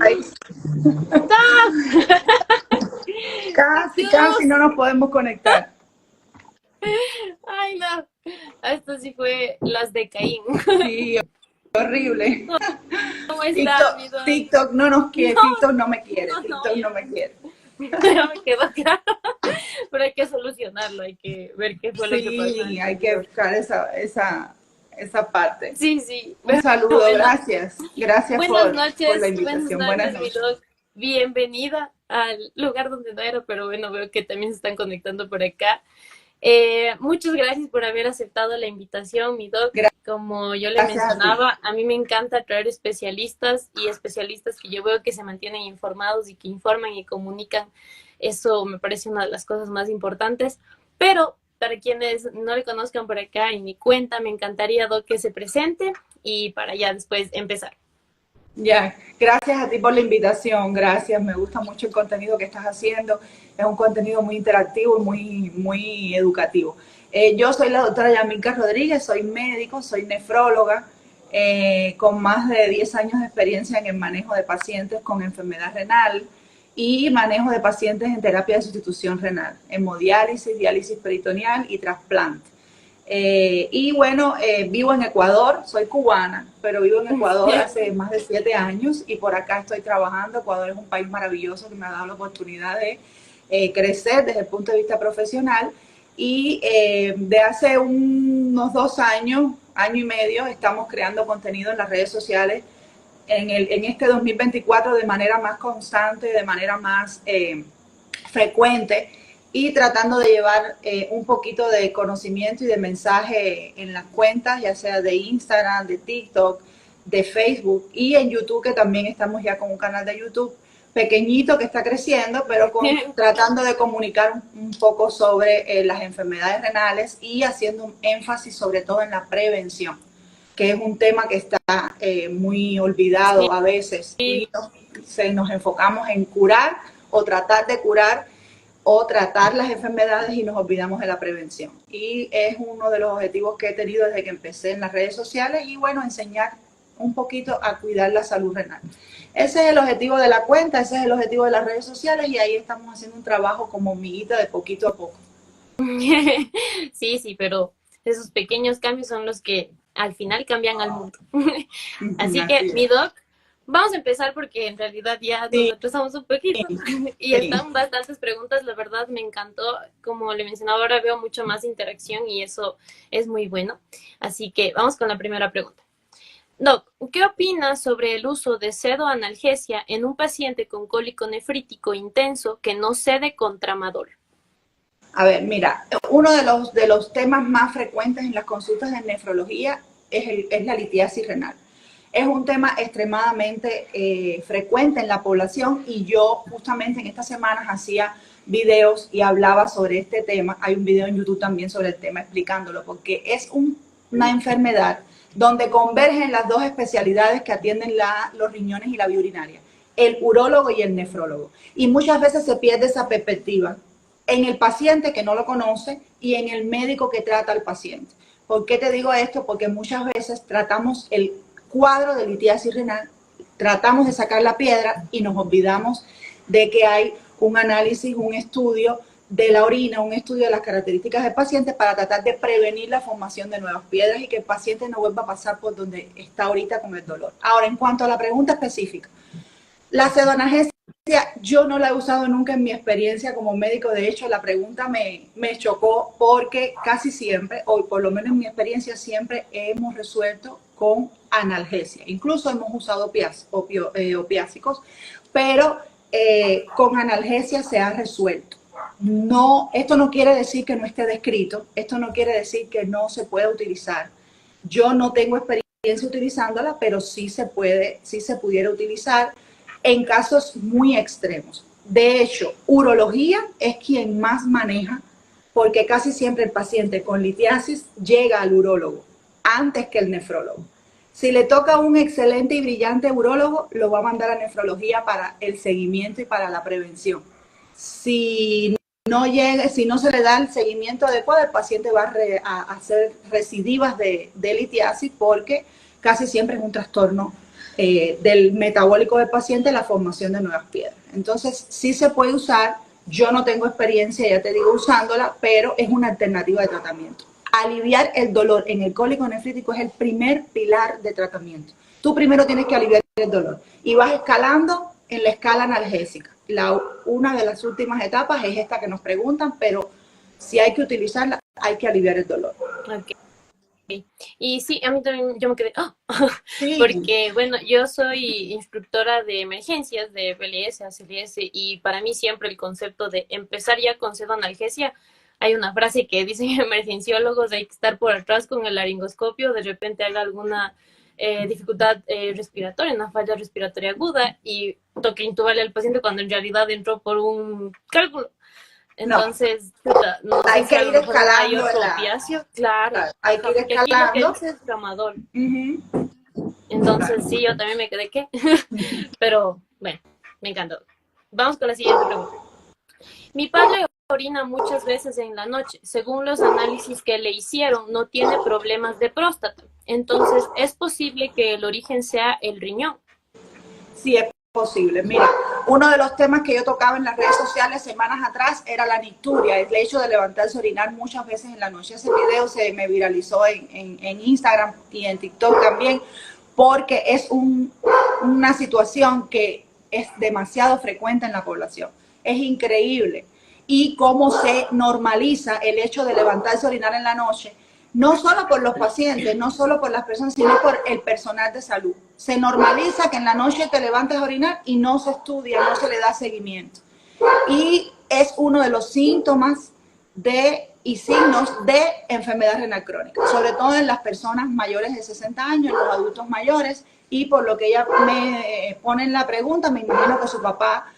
Ay, casi no nos podemos conectar. Ay, no. Esto sí fue las de Caín. Sí, horrible. ¿Cómo está, mi dog? TikTok no nos quiere, No, TikTok no me quiere, no, TikTok no me quiere. ya me quedó claro. Pero hay que solucionarlo, hay que ver qué fue lo que pasó Sí, en hay que realidad. buscar esa parte. Sí, sí. Un Pero saludo, bueno, gracias. Gracias por la buenas invitación. Buenas noches, mi noches. dog. Bienvenida al lugar donde no era, pero bueno, veo que también se están conectando por acá. Muchas gracias por haber aceptado la invitación, mi doc. Como yo le Gracias a ti. mencionaba, a mí me encanta traer especialistas y especialistas que yo veo que se mantienen informados y que informan y comunican. Eso me parece una de las cosas más importantes. Pero para quienes no le conozcan por acá y mi cuenta, me encantaría, doc, que se presente y para ya después empezar. Ya, gracias a ti por la invitación, gracias, me gusta mucho el contenido que estás haciendo, es un contenido muy interactivo y muy educativo. Yo soy la doctora Yamilka Rodríguez, soy médico, soy nefróloga, con más de 10 años de experiencia en el manejo de pacientes con enfermedad renal y manejo de pacientes en terapia de sustitución renal, hemodiálisis, diálisis peritoneal y trasplante. Y bueno, vivo en Ecuador, soy cubana, pero vivo en Ecuador hace más de 7 años y por acá estoy trabajando. Ecuador es un país maravilloso que me ha dado la oportunidad de crecer desde el punto de vista profesional y de hace unos 2 años, año y medio, estamos creando contenido en las redes sociales en este 2024 de manera más constante, de manera más frecuente y tratando de llevar un poquito de conocimiento y de mensaje en las cuentas, ya sea de Instagram, de TikTok, de Facebook y en YouTube, que también estamos ya con un canal de YouTube pequeñito que está creciendo, pero tratando de comunicar un poco sobre las enfermedades renales y haciendo un énfasis sobre todo en la prevención, que es un tema que está muy olvidado a veces y nos enfocamos en curar o tratar de curar o tratar las enfermedades y nos olvidamos de la prevención. Y es uno de los objetivos que he tenido desde que empecé en las redes sociales y bueno, enseñar un poquito a cuidar la salud renal. Ese es el objetivo de la cuenta, ese es el objetivo de las redes sociales y ahí estamos haciendo un trabajo como hormiguita de poquito a poco. Sí, sí, pero esos pequeños cambios son los que al final cambian al mundo. Así que, Así es. mi doc, vamos a empezar porque en realidad ya nos Sí, atrasamos un poquito y sí. están bastantes preguntas. La verdad me encantó. Como le mencionaba, ahora veo mucho más interacción y eso es muy bueno. Así que vamos con la primera pregunta. Doc, ¿qué opinas sobre el uso de pseudoanalgesia en un paciente con cólico nefrítico intenso que no cede con tramadol? A ver, mira, uno de los temas más frecuentes en las consultas de nefrología es la litiasis renal. Es un tema extremadamente frecuente en la población y yo justamente en estas semanas hacía videos y hablaba sobre este tema. Hay un video en YouTube también sobre el tema explicándolo, porque es una enfermedad donde convergen las dos especialidades que atienden los riñones y la vía urinaria, el urólogo y el nefrólogo. Y muchas veces se pierde esa perspectiva en el paciente que no lo conoce y en el médico que trata al paciente. ¿Por qué te digo esto? Porque muchas veces tratamos el cuadro de litiasis renal, tratamos de sacar la piedra y nos olvidamos de que hay un análisis, un estudio de la orina, un estudio de las características del paciente para tratar de prevenir la formación de nuevas piedras y que el paciente no vuelva a pasar por donde está ahorita con el dolor. Ahora, en cuanto a la pregunta específica, la pseudoanalgesia yo no la he usado nunca en mi experiencia como médico. De hecho, la pregunta me chocó porque casi siempre, o por lo menos en mi experiencia, siempre hemos resuelto con analgesia. Incluso hemos usado opiácicos, pero con analgesia se ha resuelto. No, esto no quiere decir que no esté descrito, esto no quiere decir que no se pueda utilizar. Yo no tengo experiencia utilizándola, pero sí se pudiera utilizar en casos muy extremos. De hecho, urología es quien más maneja porque casi siempre el paciente con litiasis llega al urólogo antes que el nefrólogo. Si le toca un excelente y brillante urólogo, lo va a mandar a nefrología para el seguimiento y para la prevención. Si si no se le da el seguimiento adecuado, el paciente va a hacer recidivas de litiasis porque casi siempre es un trastorno del metabólico del paciente la formación de nuevas piedras. Entonces, sí se puede usar. Yo no tengo experiencia, ya te digo, usándola, pero es una alternativa de tratamiento. Aliviar el dolor en el cólico nefrítico es el primer pilar de tratamiento. Tú primero tienes que aliviar el dolor y vas escalando en la escala analgésica. Una de las últimas etapas es esta que nos preguntan, pero si hay que utilizarla, hay que aliviar el dolor. Okay. Y sí, a mí también yo me quedé, Sí. porque bueno, yo soy instructora de emergencias de BLS, ACLS, y para mí siempre el concepto de empezar ya con pseudoanalgesia, hay una frase que dicen emergenciólogos, hay que estar por atrás con el laringoscopio, de repente haga alguna dificultad respiratoria, una falla respiratoria aguda, y toque intubarle al paciente cuando en realidad entró por un cálculo. Entonces, no hay sé si que ir escalando. hay otro opiáceo, claro. Hay que ir escalando. Aquí es tramador. Entonces, sí, yo también me quedé que. Pero, bueno, me encantó. Vamos con la siguiente pregunta. Mi padre orina muchas veces en la noche. Según los análisis que le hicieron, no tiene problemas de próstata. Entonces, ¿es posible que el origen sea el riñón? Sí, es posible. Mira, uno de los temas que yo tocaba en las redes sociales semanas atrás era la nicturia, el hecho de levantarse a orinar muchas veces en la noche. Ese video se me viralizó en Instagram y en TikTok también, porque es una situación que es demasiado frecuente en la población. Es increíble. Y cómo se normaliza el hecho de levantarse a orinar en la noche, no solo por los pacientes, no solo por las personas, sino por el personal de salud. Se normaliza que en la noche te levantes a orinar y no se estudia, no se le da seguimiento. Y es uno de los síntomas y signos de enfermedad renal crónica, sobre todo en las personas mayores de 60 años, en los adultos mayores, y por lo que ella me pone en la pregunta, me imagino que su papá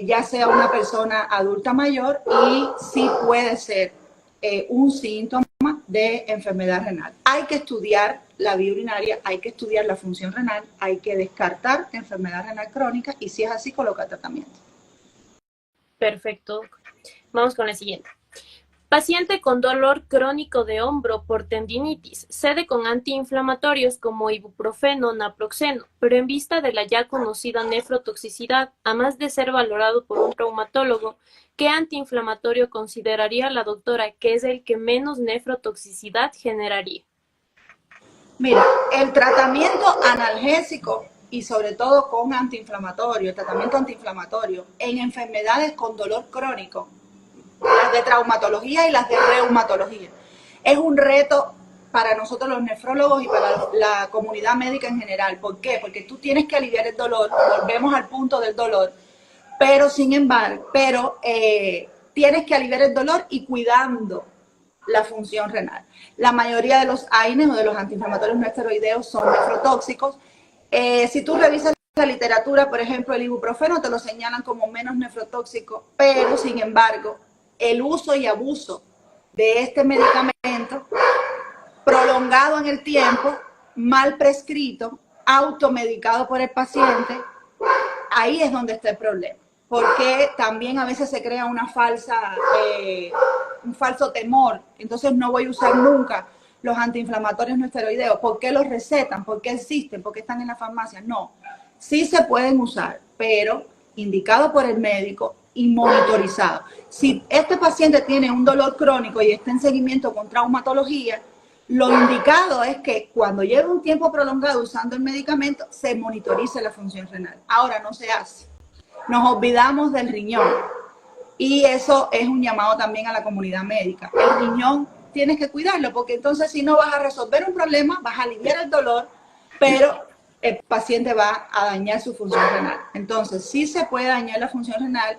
ya sea una persona adulta mayor y sí puede ser un síntoma de enfermedad renal. Hay que estudiar la vía urinaria, hay que estudiar la función renal, hay que descartar enfermedad renal crónica y si es así, colocar tratamiento. Perfecto. Vamos con la siguiente. Paciente con dolor crónico de hombro por tendinitis, cede con antiinflamatorios como ibuprofeno, naproxeno, pero en vista de la ya conocida nefrotoxicidad, a más de ser valorado por un traumatólogo, ¿qué antiinflamatorio consideraría la doctora que es el que menos nefrotoxicidad generaría? Mira, el tratamiento analgésico y sobre todo con antiinflamatorio, el tratamiento antiinflamatorio en enfermedades con dolor crónico, las de traumatología y las de reumatología, es un reto para nosotros los nefrólogos y para la comunidad médica en general. ¿Por qué? Porque tú tienes que aliviar el dolor, volvemos al punto del dolor, pero sin embargo, tienes que aliviar el dolor y cuidando la función renal. La mayoría de los AINES o de los antiinflamatorios no esteroideos son nefrotóxicos. Si tú revisas la literatura, por ejemplo, el ibuprofeno te lo señalan como menos nefrotóxico, pero sin embargo, el uso y abuso de este medicamento prolongado en el tiempo, mal prescrito, automedicado por el paciente, ahí es donde está el problema. Porque también a veces se crea un falso temor. Entonces no voy a usar nunca los antiinflamatorios no esteroideos. ¿Por qué los recetan? ¿Por qué existen? ¿Por qué están en la farmacia? No, sí se pueden usar, pero indicado por el médico y monitorizado. Si este paciente tiene un dolor crónico y está en seguimiento con traumatología, lo indicado es que cuando lleve un tiempo prolongado usando el medicamento, se monitorice la función renal. Ahora no se hace. Nos olvidamos del riñón y eso es un llamado también a la comunidad médica. El riñón tienes que cuidarlo porque entonces si no vas a resolver un problema, vas a aliviar el dolor, pero el paciente va a dañar su función renal. Entonces sí se puede dañar la función renal.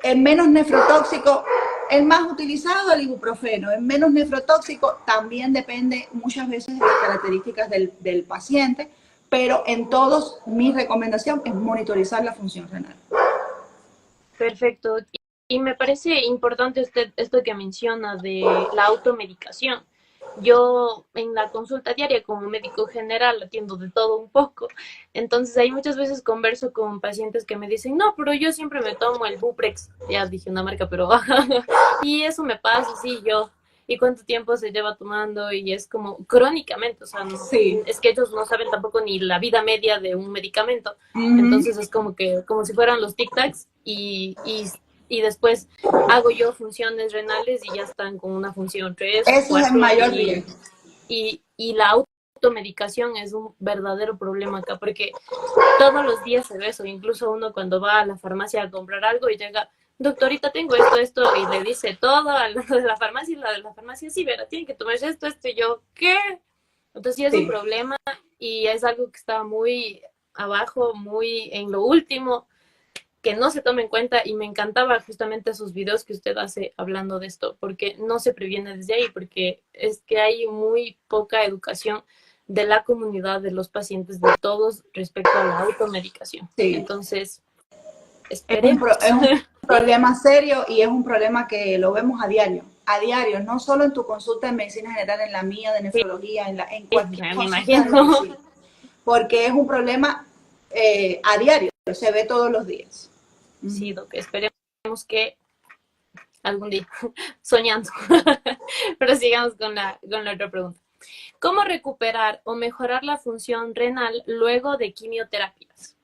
El menos nefrotóxico, el más utilizado, el ibuprofeno. El menos nefrotóxico también depende muchas veces de las características del paciente, pero en todos mi recomendación es monitorizar la función renal. Perfecto. Y me parece importante esto que menciona de la automedicación. Yo en la consulta diaria como médico general atiendo de todo un poco, entonces hay muchas veces converso con pacientes que me dicen, no, pero yo siempre me tomo el Buprex, ya dije una marca, pero y eso me pasa, sí, yo y cuánto tiempo se lleva tomando, y es como crónicamente, o sea, Sí. es que ellos no saben tampoco ni la vida media de un medicamento, Ujú. entonces es como que, como si fueran los tic-tacs, y después hago yo funciones renales y ya están con una función 3 o Eso es el 4 mayor riesgo. y la automedicación es un verdadero problema acá, porque todos los días se ve eso, incluso uno cuando va a la farmacia a comprar algo y llega, doctorita, tengo esto, y le dice todo al de la farmacia, y la de la farmacia, sí, verá, tiene que tomar esto, y yo, ¿qué? Entonces sí es un Sí. problema, y es algo que está muy abajo, muy en lo último, que no se tome en cuenta, y me encantaba justamente esos videos que usted hace hablando de esto, porque no se previene desde ahí, porque es que hay muy poca educación de la comunidad, de los pacientes, de todos respecto a la automedicación. Sí. Entonces, Es un, esperemos. es un problema serio y es un problema que lo vemos a diario, no solo en tu consulta de medicina general, en la mía, de Sí, nefrología, en cualquier me consulta de imagino. medicina, porque es un problema a diario, se ve todos los días. Sí, Doc, esperemos que algún día, soñando. Pero sigamos con la otra pregunta. ¿Cómo recuperar o mejorar la función renal luego de quimioterapias?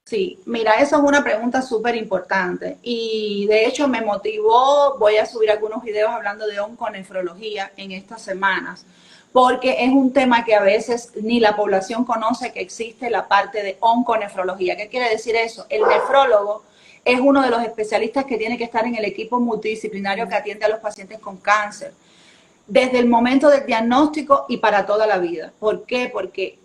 Sí, mira, eso es una pregunta súper importante y de hecho me motivó, voy a subir algunos videos hablando de onconefrología en estas semanas, porque es un tema que a veces ni la población conoce que existe la parte de onconefrología. ¿Qué quiere decir eso? El nefrólogo es uno de los especialistas que tiene que estar en el equipo multidisciplinario que atiende a los pacientes con cáncer, desde el momento del diagnóstico y para toda la vida. ¿Por qué? Porque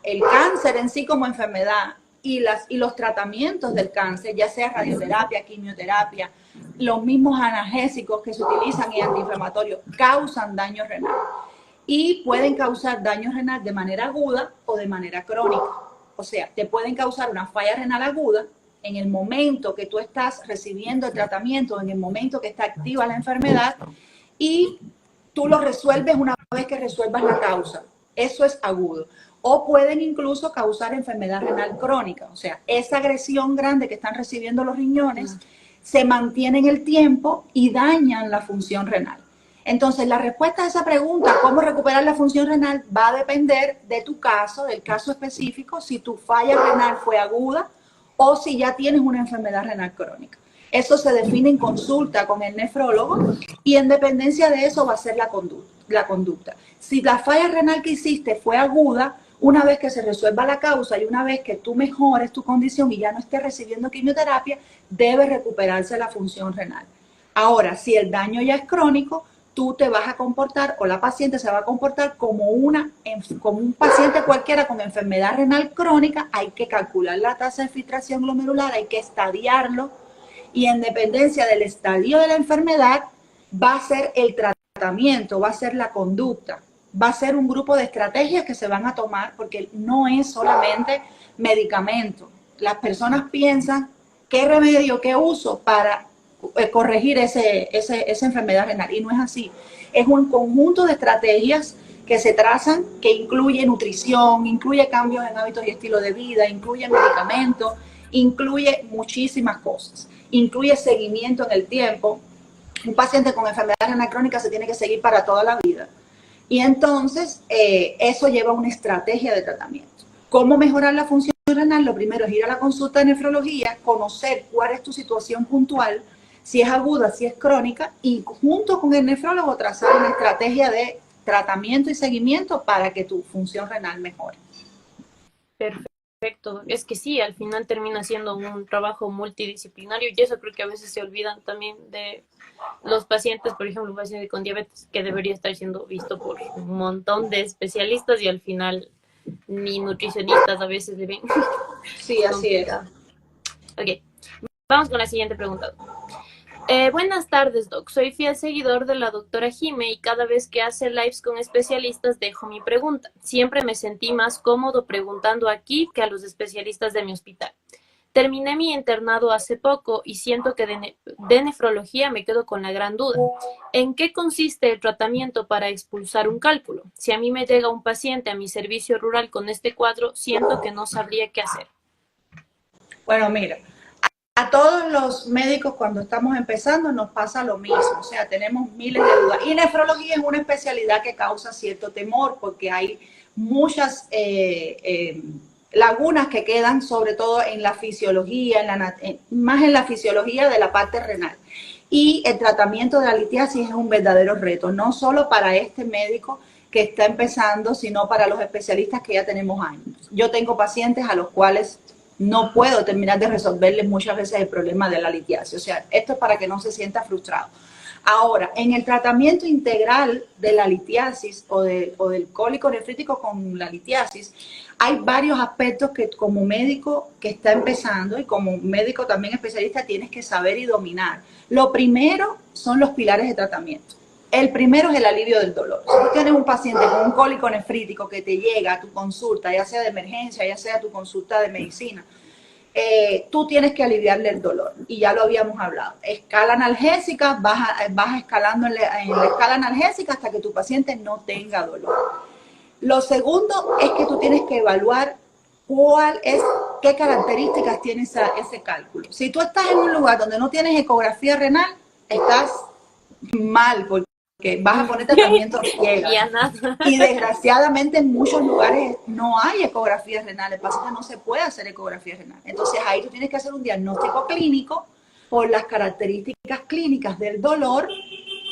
el cáncer en sí como enfermedad y los tratamientos del cáncer, ya sea radioterapia, quimioterapia, los mismos analgésicos que se utilizan y antiinflamatorios, causan daño renal y pueden causar daño renal de manera aguda o de manera crónica. O sea, te pueden causar una falla renal aguda en el momento que tú estás recibiendo el tratamiento, en el momento que está activa la enfermedad, y tú lo resuelves una vez que resuelvas la causa. Eso es agudo. O pueden incluso causar enfermedad renal crónica. O sea, esa agresión grande que están recibiendo los riñones se mantiene en el tiempo y dañan la función renal. Entonces, la respuesta a esa pregunta, ¿cómo recuperar la función renal? Va a depender de tu caso, del caso específico, si tu falla renal fue aguda o si ya tienes una enfermedad renal crónica. Eso se define en consulta con el nefrólogo y en dependencia de eso va a ser la conducta. Si la falla renal que hiciste fue aguda, una vez que se resuelva la causa y una vez que tú mejores tu condición y ya no estés recibiendo quimioterapia, debe recuperarse la función renal. Ahora, si el daño ya es crónico, tú te vas a comportar o la paciente se va a comportar como un paciente cualquiera con enfermedad renal crónica. Hay que calcular la tasa de filtración glomerular, hay que estadiarlo y en dependencia del estadio de la enfermedad va a ser el tratamiento, va a ser la conducta, va a ser un grupo de estrategias que se van a tomar porque no es solamente medicamento. Las personas piensan qué remedio, qué uso para corregir esa enfermedad renal y no es así. Es un conjunto de estrategias que se trazan, que incluye nutrición, incluye cambios en hábitos y estilo de vida, incluye medicamentos, incluye muchísimas cosas, incluye seguimiento en el tiempo. Un paciente con enfermedad renal crónica se tiene que seguir para toda la vida. Y entonces eso lleva a una estrategia de tratamiento. ¿Cómo mejorar la función renal? Lo primero es ir a la consulta de nefrología, conocer cuál es tu situación puntual, si es aguda, si es crónica, y junto con el nefrólogo trazar una estrategia de tratamiento y seguimiento para que tu función renal mejore. Perfecto. Es que sí, al final termina siendo un trabajo multidisciplinario, y eso creo que a veces se olvidan también de los pacientes, por ejemplo, un paciente con diabetes que debería estar siendo visto por un montón de especialistas, y al final ni nutricionistas a veces le ven. Sí, Es así es. complicado. Ok, vamos con la siguiente pregunta. Buenas tardes, Doc. Soy fiel seguidor de la doctora Jime, y cada vez que hace lives con especialistas dejo mi pregunta. Siempre me sentí más cómodo preguntando aquí que a los especialistas de mi hospital. Terminé mi internado hace poco y siento que de nefrología me quedo con la gran duda. ¿En qué consiste el tratamiento para expulsar un cálculo? Si a mí me llega un paciente a mi servicio rural con este cuadro, siento que no sabría qué hacer. Bueno, mira, A todos los médicos cuando estamos empezando nos pasa lo mismo, o sea, tenemos miles de dudas. Y nefrología es una especialidad que causa cierto temor porque hay muchas lagunas que quedan sobre todo en la fisiología, más en la fisiología de la parte renal. Y el tratamiento de la litiasis es un verdadero reto, no solo para este médico que está empezando, sino para los especialistas que ya tenemos años. Yo tengo pacientes a los cuales no puedo terminar de resolverles muchas veces el problema de la litiasis. O sea, esto es para que no se sienta frustrado. Ahora, en el tratamiento integral de la litiasis o del cólico nefrítico con la litiasis, hay varios aspectos que como médico que está empezando y como médico también especialista tienes que saber y dominar. Lo primero son los pilares de tratamiento. El primero es el alivio del dolor. Si tú tienes un paciente con un cólico nefrítico que te llega a tu consulta, ya sea de emergencia, ya sea tu consulta de medicina, tú tienes que aliviarle el dolor. Y ya lo habíamos hablado. Escala analgésica, vas escalando en la escala analgésica hasta que tu paciente no tenga dolor. Lo segundo es que tú tienes que evaluar qué características tiene ese cálculo. Si tú estás en un lugar donde no tienes ecografía renal, estás mal, porque vas a poner tratamiento ciega. Y desgraciadamente en muchos lugares no hay ecografías renales, el paciente no se puede hacer ecografía renal. Entonces ahí tú tienes que hacer un diagnóstico clínico por las características clínicas del dolor,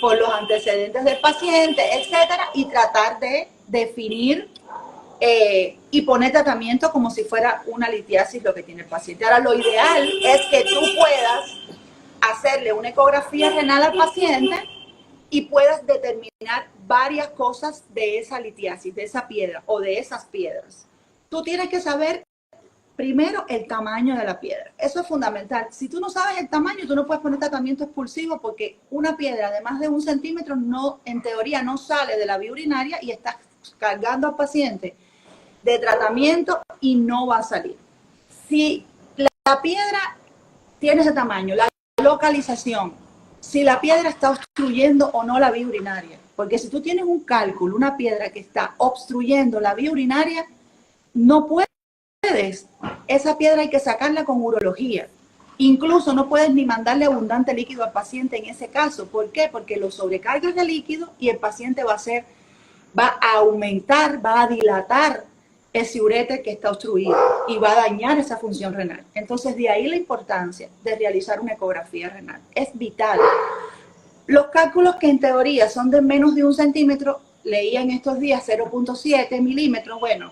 por los antecedentes del paciente, etcétera, y tratar de definir y poner tratamiento como si fuera una litiasis lo que tiene el paciente. Ahora, lo ideal es que tú puedas hacerle una ecografía renal al paciente y puedas determinar varias cosas de esa litiasis, de esa piedra o de esas piedras. Tú tienes que saber primero el tamaño de la piedra. Eso es fundamental. Si tú no sabes el tamaño, tú no puedes poner tratamiento expulsivo porque una piedra de más de 1 centímetro no, en teoría no sale de la vía urinaria y estás cargando al paciente de tratamiento y no va a salir. Si la piedra tiene ese tamaño, la localización, si la piedra está obstruyendo o no la vía urinaria. Porque si tú tienes un cálculo, una piedra que está obstruyendo la vía urinaria, no puedes. Esa piedra hay que sacarla con urología. Incluso no puedes ni mandarle abundante líquido al paciente en ese caso. ¿Por qué? Porque lo sobrecargas de líquido y el paciente va a aumentar, va a dilatar ese uréter que está obstruido y va a dañar esa función renal. Entonces, de ahí la importancia de realizar una ecografía renal. Es vital. Los cálculos que en teoría son de menos de 1 centímetro, leía en estos días 0.7 milímetros, bueno,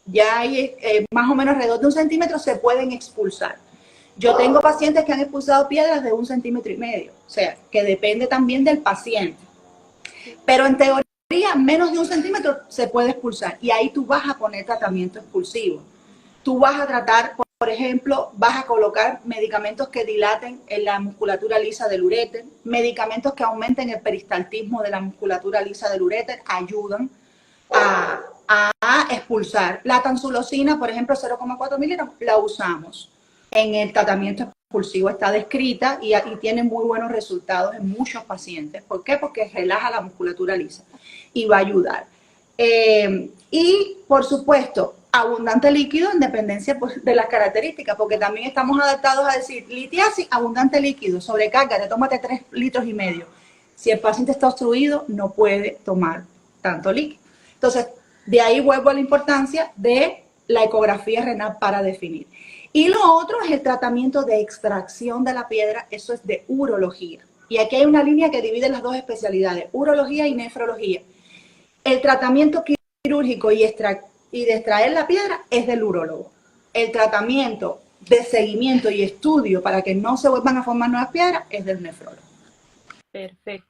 ya hay más o menos alrededor de 1 centímetro se pueden expulsar. Yo tengo pacientes que han expulsado piedras de 1,5 centímetros, o sea, que depende también del paciente. Pero en teoría, menos de 1 centímetro se puede expulsar y ahí tú vas a poner tratamiento expulsivo. Tú vas a tratar, por ejemplo, vas a colocar medicamentos que dilaten en la musculatura lisa del uréter, medicamentos que aumenten el peristaltismo de la musculatura lisa del uréter, ayudan a expulsar. La tansulosina, por ejemplo, 0,4 miligramos, la usamos en el tratamiento expulsivo, está descrita y tiene muy buenos resultados en muchos pacientes. ¿Por qué? Porque relaja la musculatura lisa y va a ayudar. Y, por supuesto, abundante líquido en dependencia pues, de las características, porque también estamos adaptados a decir, litiasis, abundante líquido, sobrecarga, tómate 3,5 litros. Si el paciente está obstruido, no puede tomar tanto líquido. Entonces, de ahí vuelvo a la importancia de la ecografía renal para definir. Y lo otro es el tratamiento de extracción de la piedra, eso es de urología. Y aquí hay una línea que divide las dos especialidades, urología y nefrología. El tratamiento quirúrgico y de extraer la piedra es del urólogo. El tratamiento de seguimiento y estudio para que no se vuelvan a formar nuevas piedras es del nefrólogo. Perfecto.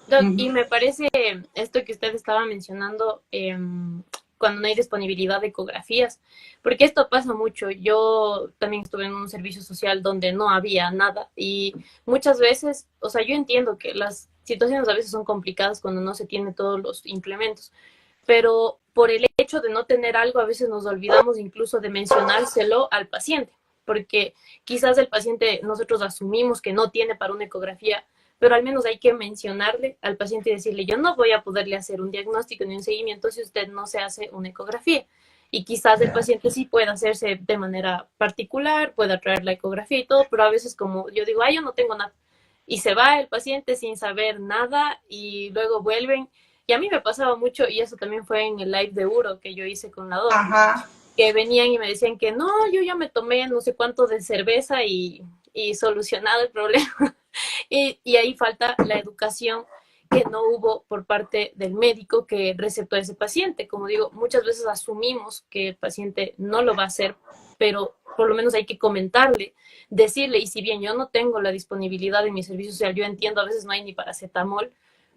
Doc, y me parece esto que usted estaba mencionando, cuando no hay disponibilidad de ecografías, porque esto pasa mucho. Yo también estuve en un servicio social donde no había nada y muchas veces, o sea, yo entiendo que las situaciones a veces son complicadas cuando no se tiene todos los implementos, pero por el hecho de no tener algo, a veces nos olvidamos incluso de mencionárselo al paciente, porque quizás el paciente, nosotros asumimos que no tiene para una ecografía, pero al menos hay que mencionarle al paciente y decirle, yo no voy a poderle hacer un diagnóstico ni un seguimiento si usted no se hace una ecografía. y quizás el paciente sí pueda hacerse de manera particular, pueda traer la ecografía y todo, pero a veces como yo digo, ay, yo no tengo nada, y se va el paciente sin saber nada y luego vuelven. Y a mí me pasaba mucho, y eso también fue en el live de Uro que yo hice con la doc, Ajá, que venían y me decían que no, yo ya me tomé no sé cuánto de cerveza y solucionado el problema. Y ahí falta la educación que no hubo por parte del médico que recetó a ese paciente. Como digo, muchas veces asumimos que el paciente no lo va a hacer, pero por lo menos hay que comentarle, decirle, y si bien yo no tengo la disponibilidad de mi servicio social, yo entiendo, a veces no hay ni paracetamol,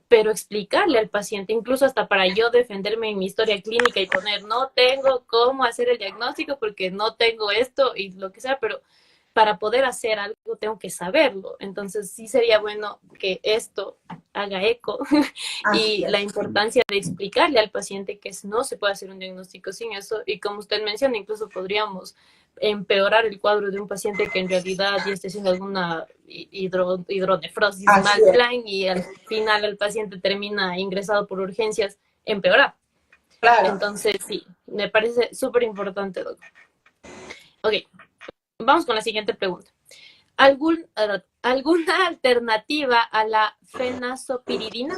pero explicarle al paciente, incluso hasta para yo defenderme en mi historia clínica y poner, no tengo cómo hacer el diagnóstico porque no tengo esto y lo que sea, pero para poder hacer algo tengo que saberlo. Entonces sí sería bueno que esto haga eco así y la es. importancia de explicarle al paciente que no se puede hacer un diagnóstico sin eso. Y como usted menciona, incluso podríamos empeorar el cuadro de un paciente que en realidad ya esté haciendo alguna hidronefrosis Así mal es, plan y al final el paciente termina ingresado por urgencias empeorar. claro. Entonces sí, me parece súper importante, doctor. Ok, vamos con la siguiente pregunta. ¿Alguna alternativa a la fenazopiridina?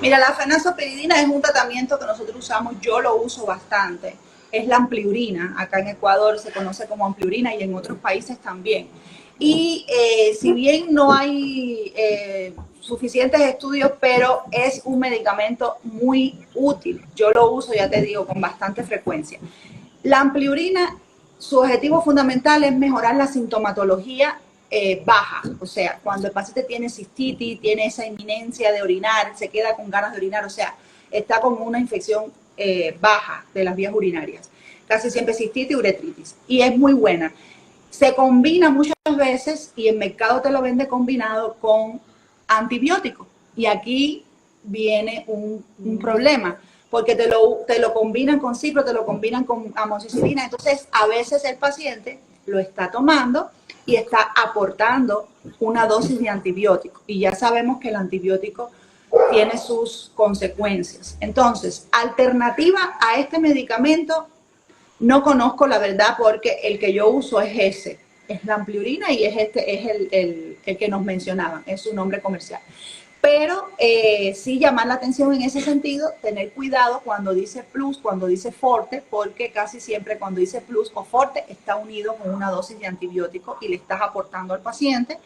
Mira, la fenazopiridina es un tratamiento que nosotros usamos, yo lo uso bastante. Es la ampliurina, acá en Ecuador se conoce como ampliurina y en otros países también. Y si bien no hay suficientes estudios, pero es un medicamento muy útil. Yo lo uso, ya te digo, con bastante frecuencia. La ampliurina, su objetivo fundamental es mejorar la sintomatología baja, o sea, cuando el paciente tiene cistitis, tiene esa inminencia de orinar, se queda con ganas de orinar, o sea, está con una infección baja de las vías urinarias. Casi siempre cistitis y uretritis. Y es muy buena. Se combina muchas veces y el mercado te lo vende combinado con antibióticos. Y aquí viene un problema, porque te lo combinan con cipro, te lo combinan con amoxicilina. Entonces, a veces el paciente lo está tomando y está aportando una dosis de antibiótico. Y ya sabemos que el antibiótico tiene sus consecuencias. Entonces, alternativa a este medicamento, no conozco la verdad porque el que yo uso es ese, es la ampliurina y es el que nos mencionaban, es su nombre comercial. Pero sí llamar la atención en ese sentido, tener cuidado cuando dice plus, cuando dice forte, porque casi siempre cuando dice plus o forte está unido con una dosis de antibiótico y le estás aportando al paciente.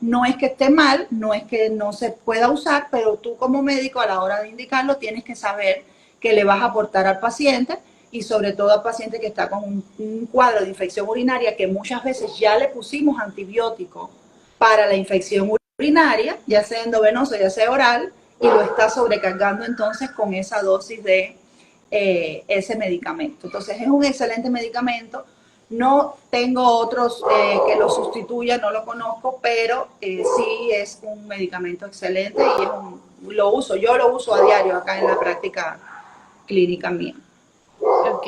No es que esté mal, no es que no se pueda usar, pero tú como médico a la hora de indicarlo tienes que saber que le vas a aportar al paciente y sobre todo al paciente que está con un cuadro de infección urinaria que muchas veces ya le pusimos antibiótico para la infección urinaria, ya sea endovenoso, ya sea oral, y lo está sobrecargando entonces con esa dosis de ese medicamento. Entonces es un excelente medicamento. No tengo otros que lo sustituyan, no lo conozco, pero sí es un medicamento excelente y lo uso, yo lo uso a diario acá en la práctica clínica mía. Ok.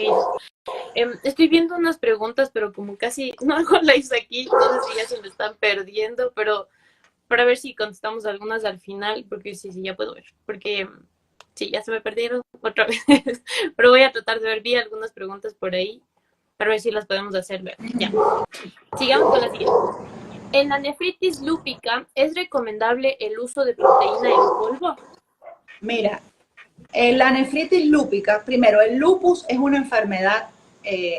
Estoy viendo unas preguntas, pero como casi no hago lives aquí, no sé si ya se me están perdiendo, pero para ver si contestamos algunas al final, porque sí, sí, ya puedo ver, porque sí, ya se me perdieron otra vez, pero voy a tratar de ver bien algunas preguntas por ahí, para ver si las podemos hacer ver. Ya, sigamos con la siguiente. En la nefritis lúpica, ¿es recomendable el uso de proteína en polvo? Mira, la nefritis lúpica, primero, el lupus es una enfermedad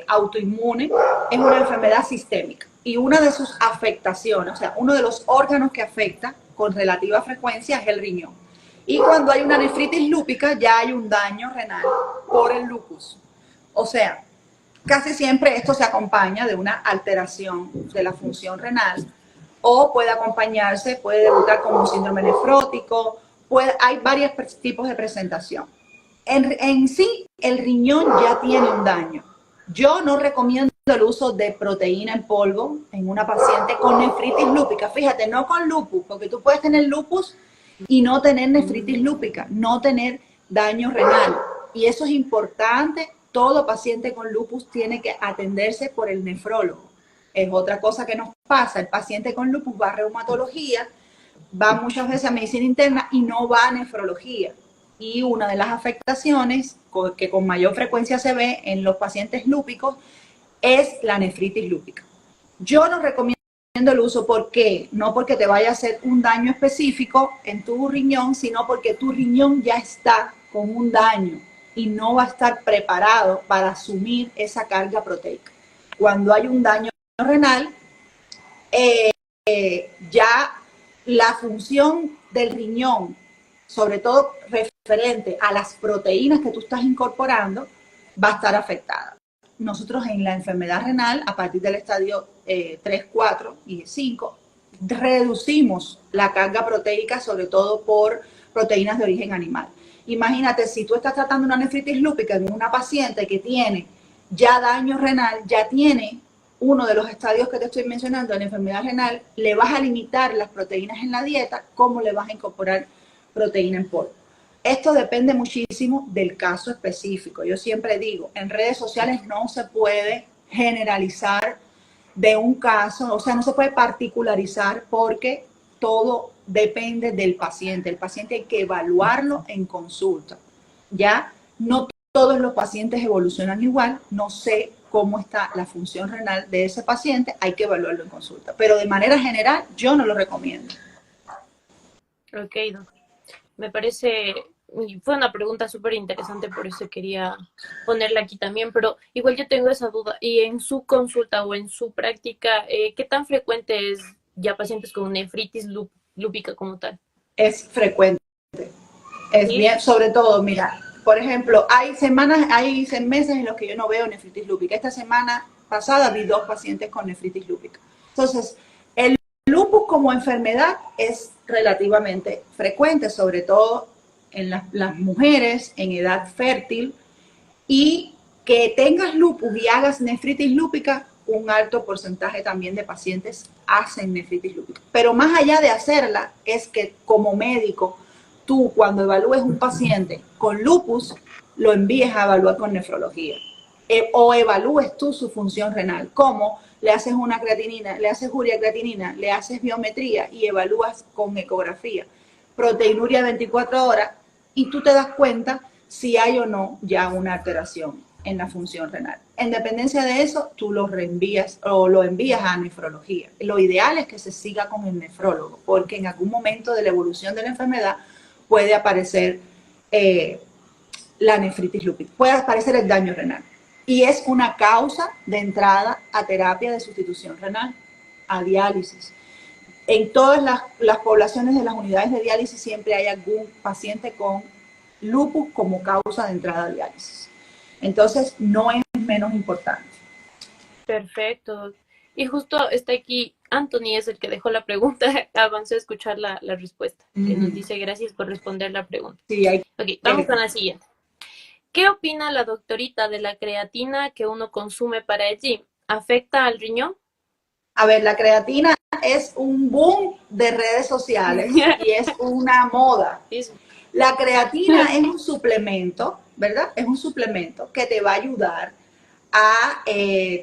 autoinmune, es una enfermedad sistémica y una de sus afectaciones, o sea, uno de los órganos que afecta con relativa frecuencia es el riñón. Y cuando hay una nefritis lúpica ya hay un daño renal por el lupus. O sea, casi siempre esto se acompaña de una alteración de la función renal o puede acompañarse, puede debutar como un síndrome nefrótico, hay varios tipos de presentación. En sí, el riñón ya tiene un daño. Yo no recomiendo el uso de proteína en polvo en una paciente con nefritis lúpica. Fíjate, no con lupus, porque tú puedes tener lupus y no tener nefritis lúpica, no tener daño renal. Y eso es importante. Todo paciente con lupus tiene que atenderse por el nefrólogo. Es otra cosa que nos pasa. El paciente con lupus va a reumatología, va muchas veces a medicina interna y no va a nefrología. Y una de las afectaciones que con mayor frecuencia se ve en los pacientes lúpicos es la nefritis lúpica. Yo no recomiendo el uso, ¿por qué? No porque te vaya a hacer un daño específico en tu riñón, sino porque tu riñón ya está con un daño y no va a estar preparado para asumir esa carga proteica. Cuando hay un daño renal, ya la función del riñón, sobre todo referente a las proteínas que tú estás incorporando, va a estar afectada. Nosotros en la enfermedad renal, a partir del estadio 3, 4 y 5, reducimos la carga proteica, sobre todo por proteínas de origen animal. Imagínate, si tú estás tratando una nefritis lúpica en una paciente que tiene ya daño renal, ya tiene uno de los estadios que te estoy mencionando en la enfermedad renal, le vas a limitar las proteínas en la dieta, ¿cómo le vas a incorporar proteína en polvo? Esto depende muchísimo del caso específico. Yo siempre digo, en redes sociales no se puede generalizar de un caso, o sea, no se puede particularizar porque todo depende del paciente. El paciente hay que evaluarlo en consulta. Ya no todos los pacientes evolucionan igual, no sé cómo está la función renal de ese paciente, hay que evaluarlo en consulta. Pero de manera general, yo no lo recomiendo. Ok, doctor. Me parece, y fue una pregunta súper interesante, por eso quería ponerla aquí también, pero igual yo tengo esa duda. Y en su consulta o en su práctica, ¿qué tan frecuente es ya pacientes con nefritis lúpica como tal? Es frecuente. Es ¿Sí? bien, sobre todo, mira, por ejemplo, hay semanas, hay meses en los que yo no veo nefritis lúpica. Esta semana pasada vi 2 pacientes con nefritis lúpica. Entonces, el lupus como enfermedad es relativamente frecuente, sobre todo en las mujeres en edad fértil, y que tengas lupus y hagas nefritis lúpica, un alto porcentaje también de pacientes hacen nefritis lúpica. Pero más allá de hacerla, es que como médico, tú cuando evalúes un paciente con lupus, lo envíes a evaluar con nefrología. O evalúes tú su función renal, como le haces una creatinina, le haces uriacreatinina, le haces biometría y evalúas con ecografía, proteinuria 24 horas, y tú te das cuenta si hay o no ya una alteración en la función renal. En dependencia de eso, tú lo reenvías o lo envías a nefrología. Lo ideal es que se siga con el nefrólogo, porque en algún momento de la evolución de la enfermedad puede aparecer la nefritis lúpica, puede aparecer el daño renal. Y es una causa de entrada a terapia de sustitución renal, a diálisis. En todas las poblaciones de las unidades de diálisis siempre hay algún paciente con lupus como causa de entrada a diálisis. Entonces, no es menos importante. Perfecto. Y justo está aquí, Anthony es el que dejó la pregunta, avanzó a escuchar la respuesta, que nos dice gracias por responder la pregunta. Sí, Ok, vamos con la siguiente. ¿Qué opina la doctorita de la creatina que uno consume para el gym? ¿Afecta al riñón? A ver, la creatina es un boom de redes sociales y es una moda. La creatina es un suplemento, ¿verdad? Es un suplemento que te va a ayudar a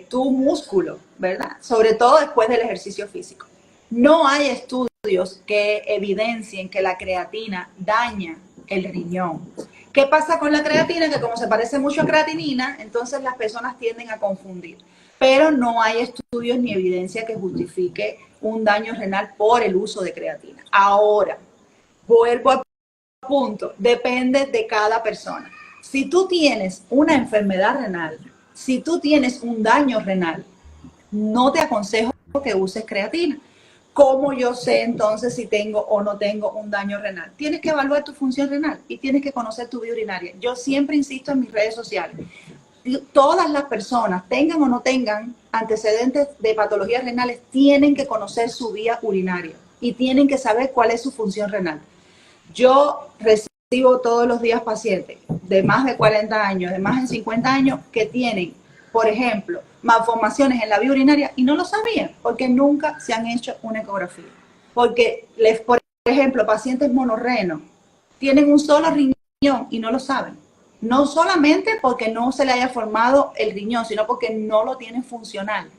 tu músculo, ¿verdad? Sobre todo después del ejercicio físico. No hay estudios que evidencien que la creatina daña el riñón. ¿Qué pasa con la creatina? Que como se parece mucho a creatinina, entonces las personas tienden a confundir. Pero no hay estudios ni evidencia que justifique un daño renal por el uso de creatina. Ahora, vuelvo al punto, depende de cada persona. Si tú tienes una enfermedad renal, si tú tienes un daño renal, no te aconsejo que uses creatina. ¿Cómo yo sé entonces si tengo o no tengo un daño renal? Tienes que evaluar tu función renal y tienes que conocer tu vía urinaria. Yo siempre insisto en mis redes sociales. Todas las personas, tengan o no tengan antecedentes de patologías renales, tienen que conocer su vía urinaria y tienen que saber cuál es su función renal. Yo recibo todos los días pacientes de más de 40 años, de más de 50 años, que tienen, por ejemplo, malformaciones en la vía urinaria y no lo sabían porque nunca se han hecho una ecografía. Porque, por ejemplo, pacientes monorrenos tienen un solo riñón y no lo saben. No solamente porque no se le haya formado el riñón, sino porque no lo tienen funcional.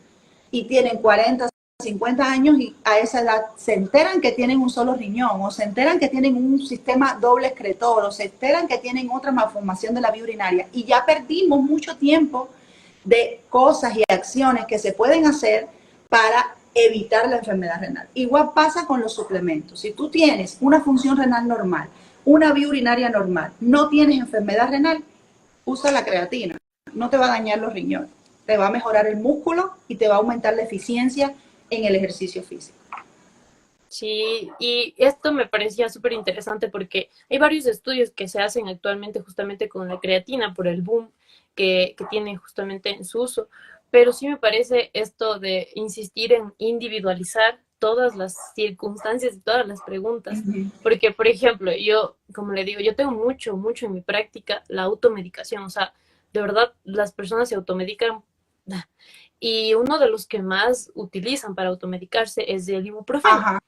Y tienen 40, 50 años y a esa edad se enteran que tienen un solo riñón, o se enteran que tienen un sistema doble excretor, o se enteran que tienen otra malformación de la vía urinaria, y ya perdimos mucho tiempo de cosas y acciones que se pueden hacer para evitar la enfermedad renal. Igual pasa con los suplementos. Si tú tienes una función renal normal, una vía urinaria normal, no tienes enfermedad renal, usa la creatina. No te va a dañar los riñones, te va a mejorar el músculo y te va a aumentar la eficiencia en el ejercicio físico. Sí, y esto me parecía súper interesante porque hay varios estudios que se hacen actualmente justamente con la creatina por el boom que tiene justamente en su uso, pero sí me parece esto de insistir en individualizar todas las circunstancias y todas las preguntas, porque por ejemplo, yo, como le digo, yo tengo mucho en mi práctica la automedicación, o sea, de verdad las personas se automedican. Y uno de los que más utilizan para automedicarse es el ibuprofeno. Ajá.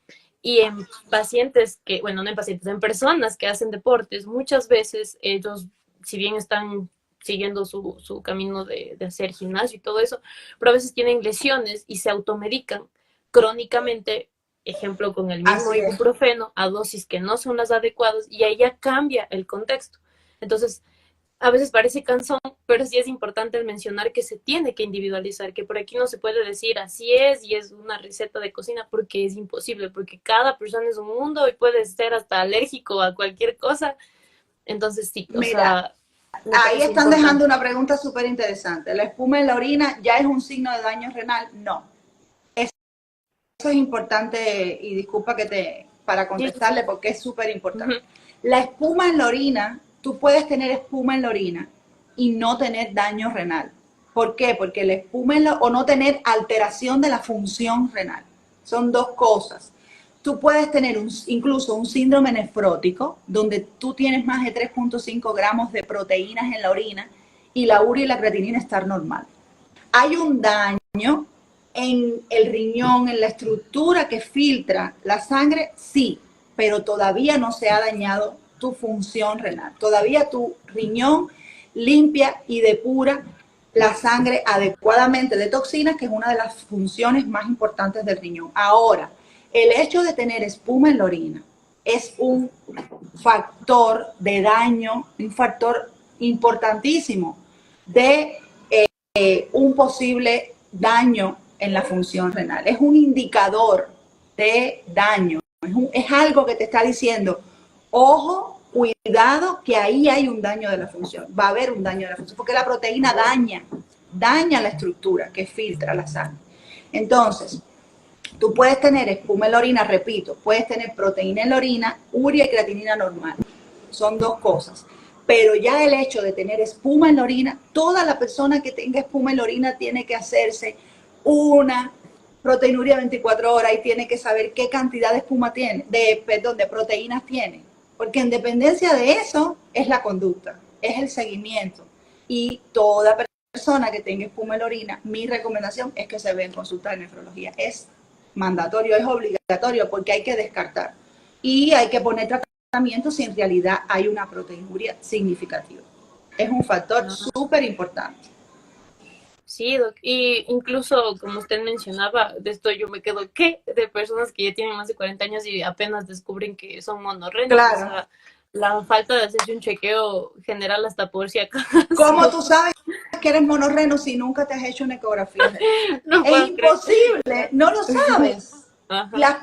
Y en pacientes que, bueno, no en pacientes, en personas que hacen deportes, muchas veces ellos, si bien están siguiendo su camino de hacer gimnasio y todo eso, pero a veces tienen lesiones y se automedican crónicamente, ejemplo, con el mismo ibuprofeno, a dosis que no son las adecuadas, y ahí ya cambia el contexto. Entonces, a veces parece cansón, pero sí es importante mencionar que se tiene que individualizar, que por aquí no se puede decir así es y es una receta de cocina, porque es imposible, porque cada persona es un mundo y puede ser hasta alérgico a cualquier cosa. Entonces sí, o Mira, sea, ahí están importante. dejando una pregunta súper interesante. ¿La espuma en la orina ya es un signo de daño renal? No. Eso es importante, y disculpa para contestarle porque es súper importante. La espuma en la orina, tú puedes tener espuma en la orina y no tener daño renal. ¿Por qué? Porque la espuma o no tener alteración de la función renal. Son dos cosas. Tú puedes tener incluso un síndrome nefrótico, donde tú tienes más de 3.5 gramos de proteínas en la orina y la urea y la creatinina están normal. Hay un daño en el riñón, en la estructura que filtra la sangre, sí, pero todavía no se ha dañado tu función renal. Todavía tu riñón limpia y depura la sangre adecuadamente de toxinas, que es una de las funciones más importantes del riñón. Ahora, el hecho de tener espuma en la orina es un factor de daño, un factor importantísimo de un posible daño en la función renal. Es un indicador de daño. Es algo que te está diciendo, ojo, cuidado, que ahí hay un daño de la función. Va a haber un daño de la función, porque la proteína daña la estructura que filtra la sangre. Entonces, tú puedes tener espuma en la orina, repito, puedes tener proteína en la orina, urea y creatinina normal. Son dos cosas. Pero ya el hecho de tener espuma en la orina, toda la persona que tenga espuma en la orina tiene que hacerse una proteinuria 24 horas y tiene que saber qué cantidad de espuma tiene, de proteínas tiene. Porque en dependencia de eso es la conducta, es el seguimiento. Y toda persona que tenga espuma en la orina, mi recomendación es que se vea en consulta de nefrología. Es mandatorio, es obligatorio, porque hay que descartar. Y hay que poner tratamiento si en realidad hay una proteinuria significativa. Es un factor súper importante. Sí, Doc. Y incluso, como usted mencionaba, de esto yo me quedo, ¿qué? De personas que ya tienen más de 40 años y apenas descubren que son monorrenos. Claro. O sea, la falta de hacerse un chequeo general hasta por si acaso. ¿Cómo tú sabes que eres monorreno si nunca te has hecho una ecografía? No es imposible, creer. No lo sabes.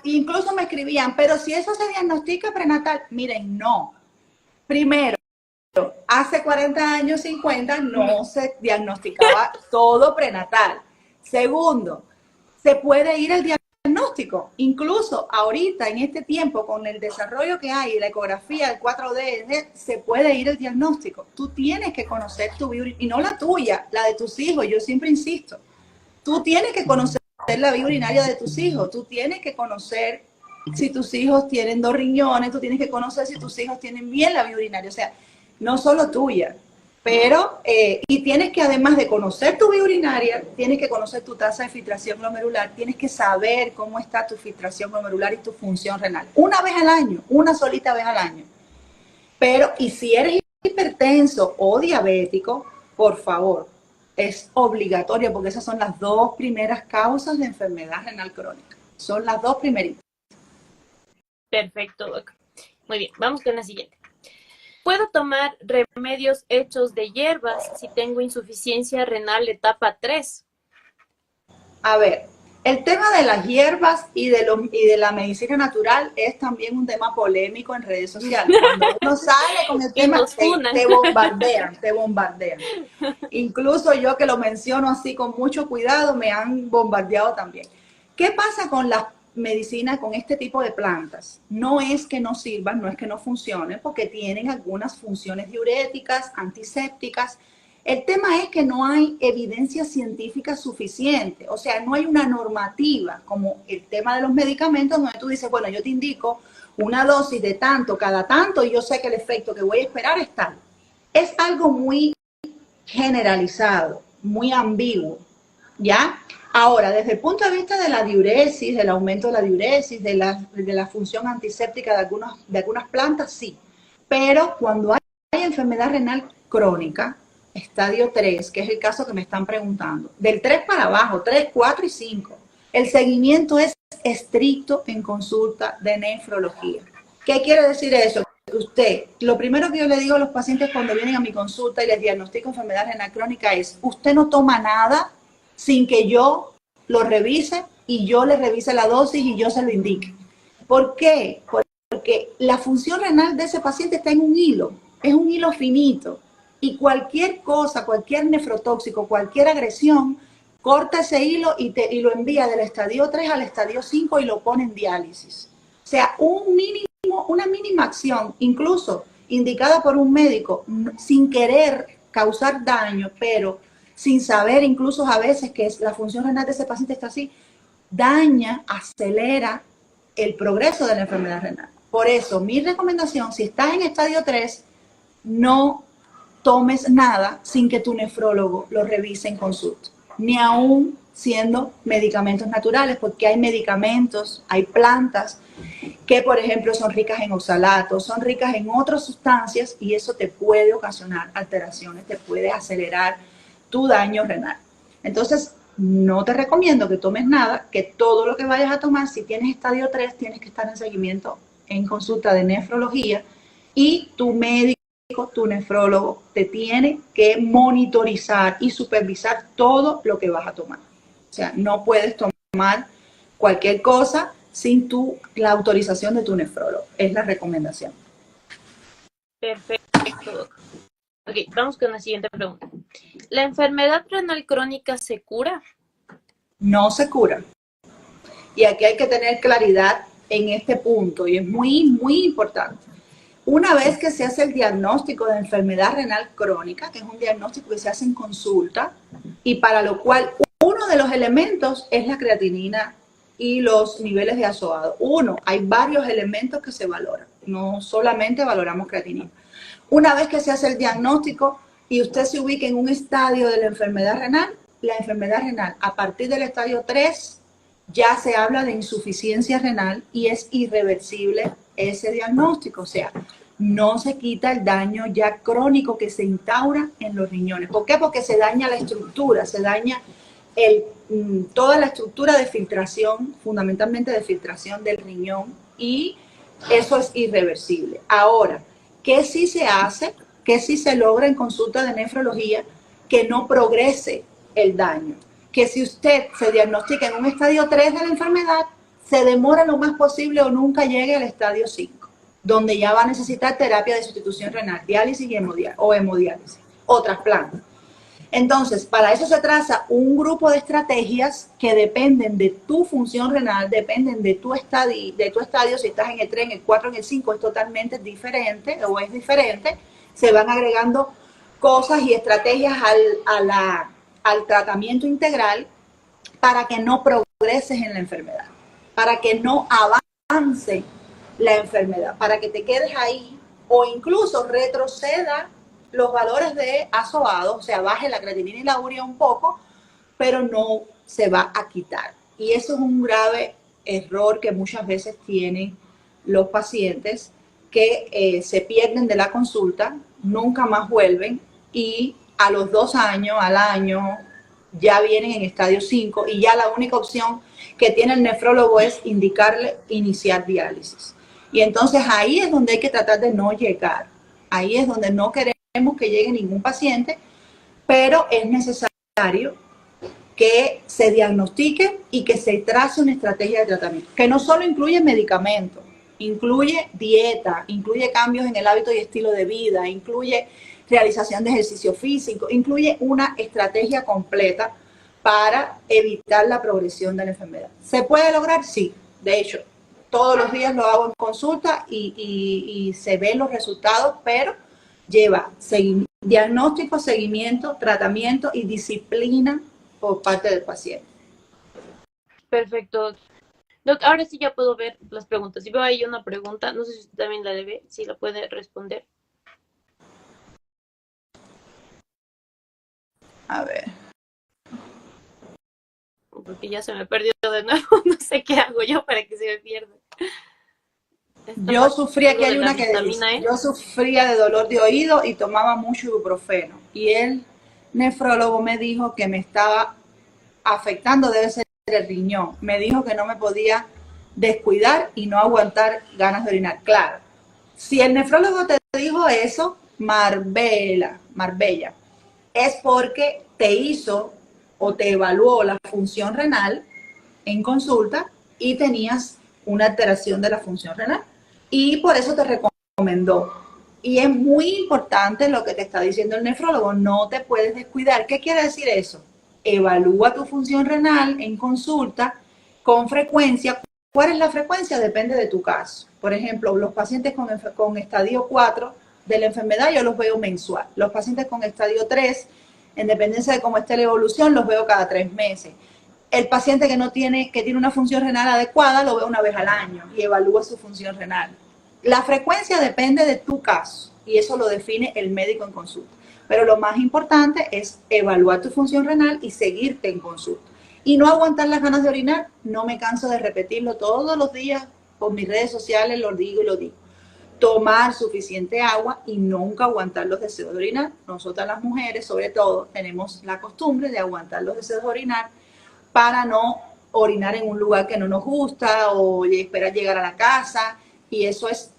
Incluso me escribían, pero si eso se diagnostica prenatal, miren, no. Primero, hace 40 años, 50, no se diagnosticaba todo prenatal. Segundo, se puede ir el diagnóstico. Incluso ahorita, en este tiempo, con el desarrollo que hay, la ecografía, el 4D, se puede ir el diagnóstico. Tú tienes que conocer tu vía, y no la tuya, la de tus hijos. Yo siempre insisto, tú tienes que conocer la vía urinaria de tus hijos. Tú tienes que conocer si tus hijos tienen 2 riñones, tú tienes que conocer si tus hijos tienen bien la vía urinaria. O sea, no solo tuya, pero, y tienes que, además de conocer tu vía urinaria, tienes que conocer tu tasa de filtración glomerular, tienes que saber cómo está tu filtración glomerular y tu función renal. Una vez al año, una solita vez al año. Pero, y si eres hipertenso o diabético, por favor, es obligatorio porque esas son las dos primeras causas de enfermedad renal crónica. Son las dos primeritas. Perfecto, Doc. Muy bien, vamos con la siguiente. ¿Puedo tomar remedios hechos de hierbas si tengo insuficiencia renal etapa 3? A ver, el tema de las hierbas y de la medicina natural es también un tema polémico en redes sociales. Cuando uno sale con el tema, te bombardean. Incluso yo que lo menciono así con mucho cuidado, me han bombardeado también. ¿Qué pasa con las medicinas, con este tipo de plantas? No es que no sirvan, no es que no funcionen, porque tienen algunas funciones diuréticas, antisépticas. El tema es que no hay evidencia científica suficiente, o sea, no hay una normativa como el tema de los medicamentos donde tú dices, bueno, yo te indico una dosis de tanto cada tanto y yo sé que el efecto que voy a esperar es tal. Es algo muy generalizado, muy ambiguo, ¿ya? Ahora, desde el punto de vista de la diuresis, del aumento de la diuresis, de la función antiséptica de algunas plantas, sí. Pero cuando hay enfermedad renal crónica, estadio 3, que es el caso que me están preguntando, del 3 para abajo, 3, 4 y 5, el seguimiento es estricto en consulta de nefrología. ¿Qué quiere decir eso? Usted, lo primero que yo le digo a los pacientes cuando vienen a mi consulta y les diagnostico enfermedad renal crónica es, usted no toma nada sin que yo lo revise y yo le revise la dosis y yo se lo indique. ¿Por qué? Porque la función renal de ese paciente está en un hilo, es un hilo finito. Y cualquier cosa, cualquier nefrotóxico, cualquier agresión, corta ese hilo y lo envía del estadio 3 al estadio 5 y lo pone en diálisis. O sea, una mínima acción, incluso indicada por un médico, sin querer causar daño, pero sin saber incluso a veces que la función renal de ese paciente está así, daña, acelera el progreso de la enfermedad renal. Por eso, mi recomendación, si estás en estadio 3, no tomes nada sin que tu nefrólogo lo revise en consulta, ni aún siendo medicamentos naturales, porque hay medicamentos, hay plantas que, por ejemplo, son ricas en oxalatos, son ricas en otras sustancias y eso te puede ocasionar alteraciones, te puede acelerar tu daño renal. Entonces, no te recomiendo que tomes nada, que todo lo que vayas a tomar, si tienes estadio 3, tienes que estar en seguimiento en consulta de nefrología y tu médico, tu nefrólogo, te tiene que monitorizar y supervisar todo lo que vas a tomar. O sea, no puedes tomar cualquier cosa sin la autorización de tu nefrólogo. Es la recomendación. Perfecto. Ok, vamos con la siguiente pregunta. ¿La enfermedad renal crónica se cura? No se cura. Y aquí hay que tener claridad en este punto y es muy, muy importante. Una vez que se hace el diagnóstico de enfermedad renal crónica, que es un diagnóstico que se hace en consulta y para lo cual uno de los elementos es la creatinina y los niveles de azoado. Hay varios elementos que se valoran, no solamente valoramos creatinina. Una vez que se hace el diagnóstico y usted se ubica en un estadio de la enfermedad renal, a partir del estadio 3 ya se habla de insuficiencia renal y es irreversible ese diagnóstico, o sea, no se quita el daño ya crónico que se instaura en los riñones. ¿Por qué? Porque se daña la estructura, se daña toda la estructura de filtración, fundamentalmente de filtración del riñón, y eso es irreversible. Ahora, ¿qué sí se hace? ¿Qué sí se logra en consulta de nefrología? Que no progrese el daño. Que si usted se diagnostica en un estadio 3 de la enfermedad, se demora lo más posible o nunca llegue al estadio 5, donde ya va a necesitar terapia de sustitución renal, diálisis o hemodiálisis o trasplante. Entonces, para eso se traza un grupo de estrategias que dependen de tu función renal, dependen de tu estadio, si estás en el 3, en el 4, en el 5, es totalmente diferente o es diferente. Se van agregando cosas y estrategias al tratamiento integral para que no progreses en la enfermedad, para que no avance la enfermedad, para que te quedes ahí o incluso retroceda los valores de azoado, o sea, baje la creatinina y la urea un poco, pero no se va a quitar. Y eso es un grave error que muchas veces tienen los pacientes que se pierden de la consulta, nunca más vuelven y a los 2 años, al año, ya vienen en estadio 5 y ya la única opción que tiene el nefrólogo es indicarle iniciar diálisis. Y entonces ahí es donde hay que tratar de no llegar. Ahí es donde no queremos que llegue ningún paciente, pero es necesario que se diagnostique y que se trace una estrategia de tratamiento, que no solo incluye medicamentos, incluye dieta, incluye cambios en el hábito y estilo de vida, incluye realización de ejercicio físico, incluye una estrategia completa para evitar la progresión de la enfermedad. ¿Se puede lograr? Sí. De hecho, todos los días lo hago en consulta y se ven los resultados, pero lleva diagnóstico, seguimiento, tratamiento y disciplina por parte del paciente. Perfecto. Doc, ahora sí ya puedo ver las preguntas. Si veo ahí una pregunta, no sé si usted también la debe, si la puede responder. A ver. Porque ya se me perdió de nuevo, no sé qué hago yo para que se me pierda. Yo sufría, que hay una que dice, yo sufría de dolor de oído y tomaba mucho ibuprofeno. Y el nefrólogo me dijo que me estaba afectando, debe ser el riñón. Me dijo que no me podía descuidar y no aguantar ganas de orinar. Claro, si el nefrólogo te dijo eso, Marbella, es porque te hizo o te evaluó la función renal en consulta y tenías una alteración de la función renal. Y por eso te recomendó. Y es muy importante lo que te está diciendo el nefrólogo, no te puedes descuidar. ¿Qué quiere decir eso? Evalúa tu función renal en consulta con frecuencia. ¿Cuál es la frecuencia? Depende de tu caso. Por ejemplo, los pacientes con estadio 4 de la enfermedad yo los veo mensual. Los pacientes con estadio 3, en dependencia de cómo esté la evolución, los veo cada 3 meses. El paciente que tiene una función renal adecuada lo veo una vez al año y evalúa su función renal. La frecuencia depende de tu caso y eso lo define el médico en consulta. Pero lo más importante es evaluar tu función renal y seguirte en consulta. Y no aguantar las ganas de orinar, no me canso de repetirlo todos los días por mis redes sociales, lo digo y lo digo. Tomar suficiente agua y nunca aguantar los deseos de orinar. Nosotras las mujeres, sobre todo, tenemos la costumbre de aguantar los deseos de orinar para no orinar en un lugar que no nos gusta o esperar llegar a la casa, y eso es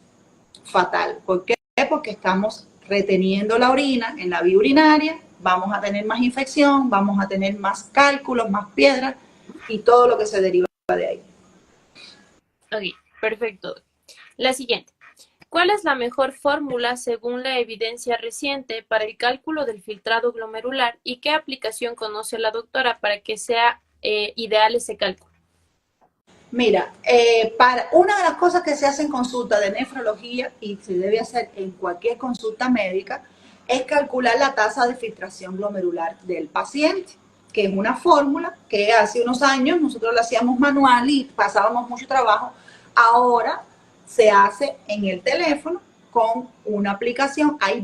fatal. ¿Por qué? Porque estamos reteniendo la orina en la vía urinaria, vamos a tener más infección, vamos a tener más cálculos, más piedras y todo lo que se deriva de ahí. Ok, perfecto. La siguiente. ¿Cuál es la mejor fórmula según la evidencia reciente para el cálculo del filtrado glomerular y qué aplicación conoce la doctora para que sea ideal ese cálculo? Mira, para una de las cosas que se hace en consulta de nefrología y se debe hacer en cualquier consulta médica es calcular la tasa de filtración glomerular del paciente, que es una fórmula que hace unos años nosotros la hacíamos manual y pasábamos mucho trabajo. Ahora se hace en el teléfono con una aplicación. Hay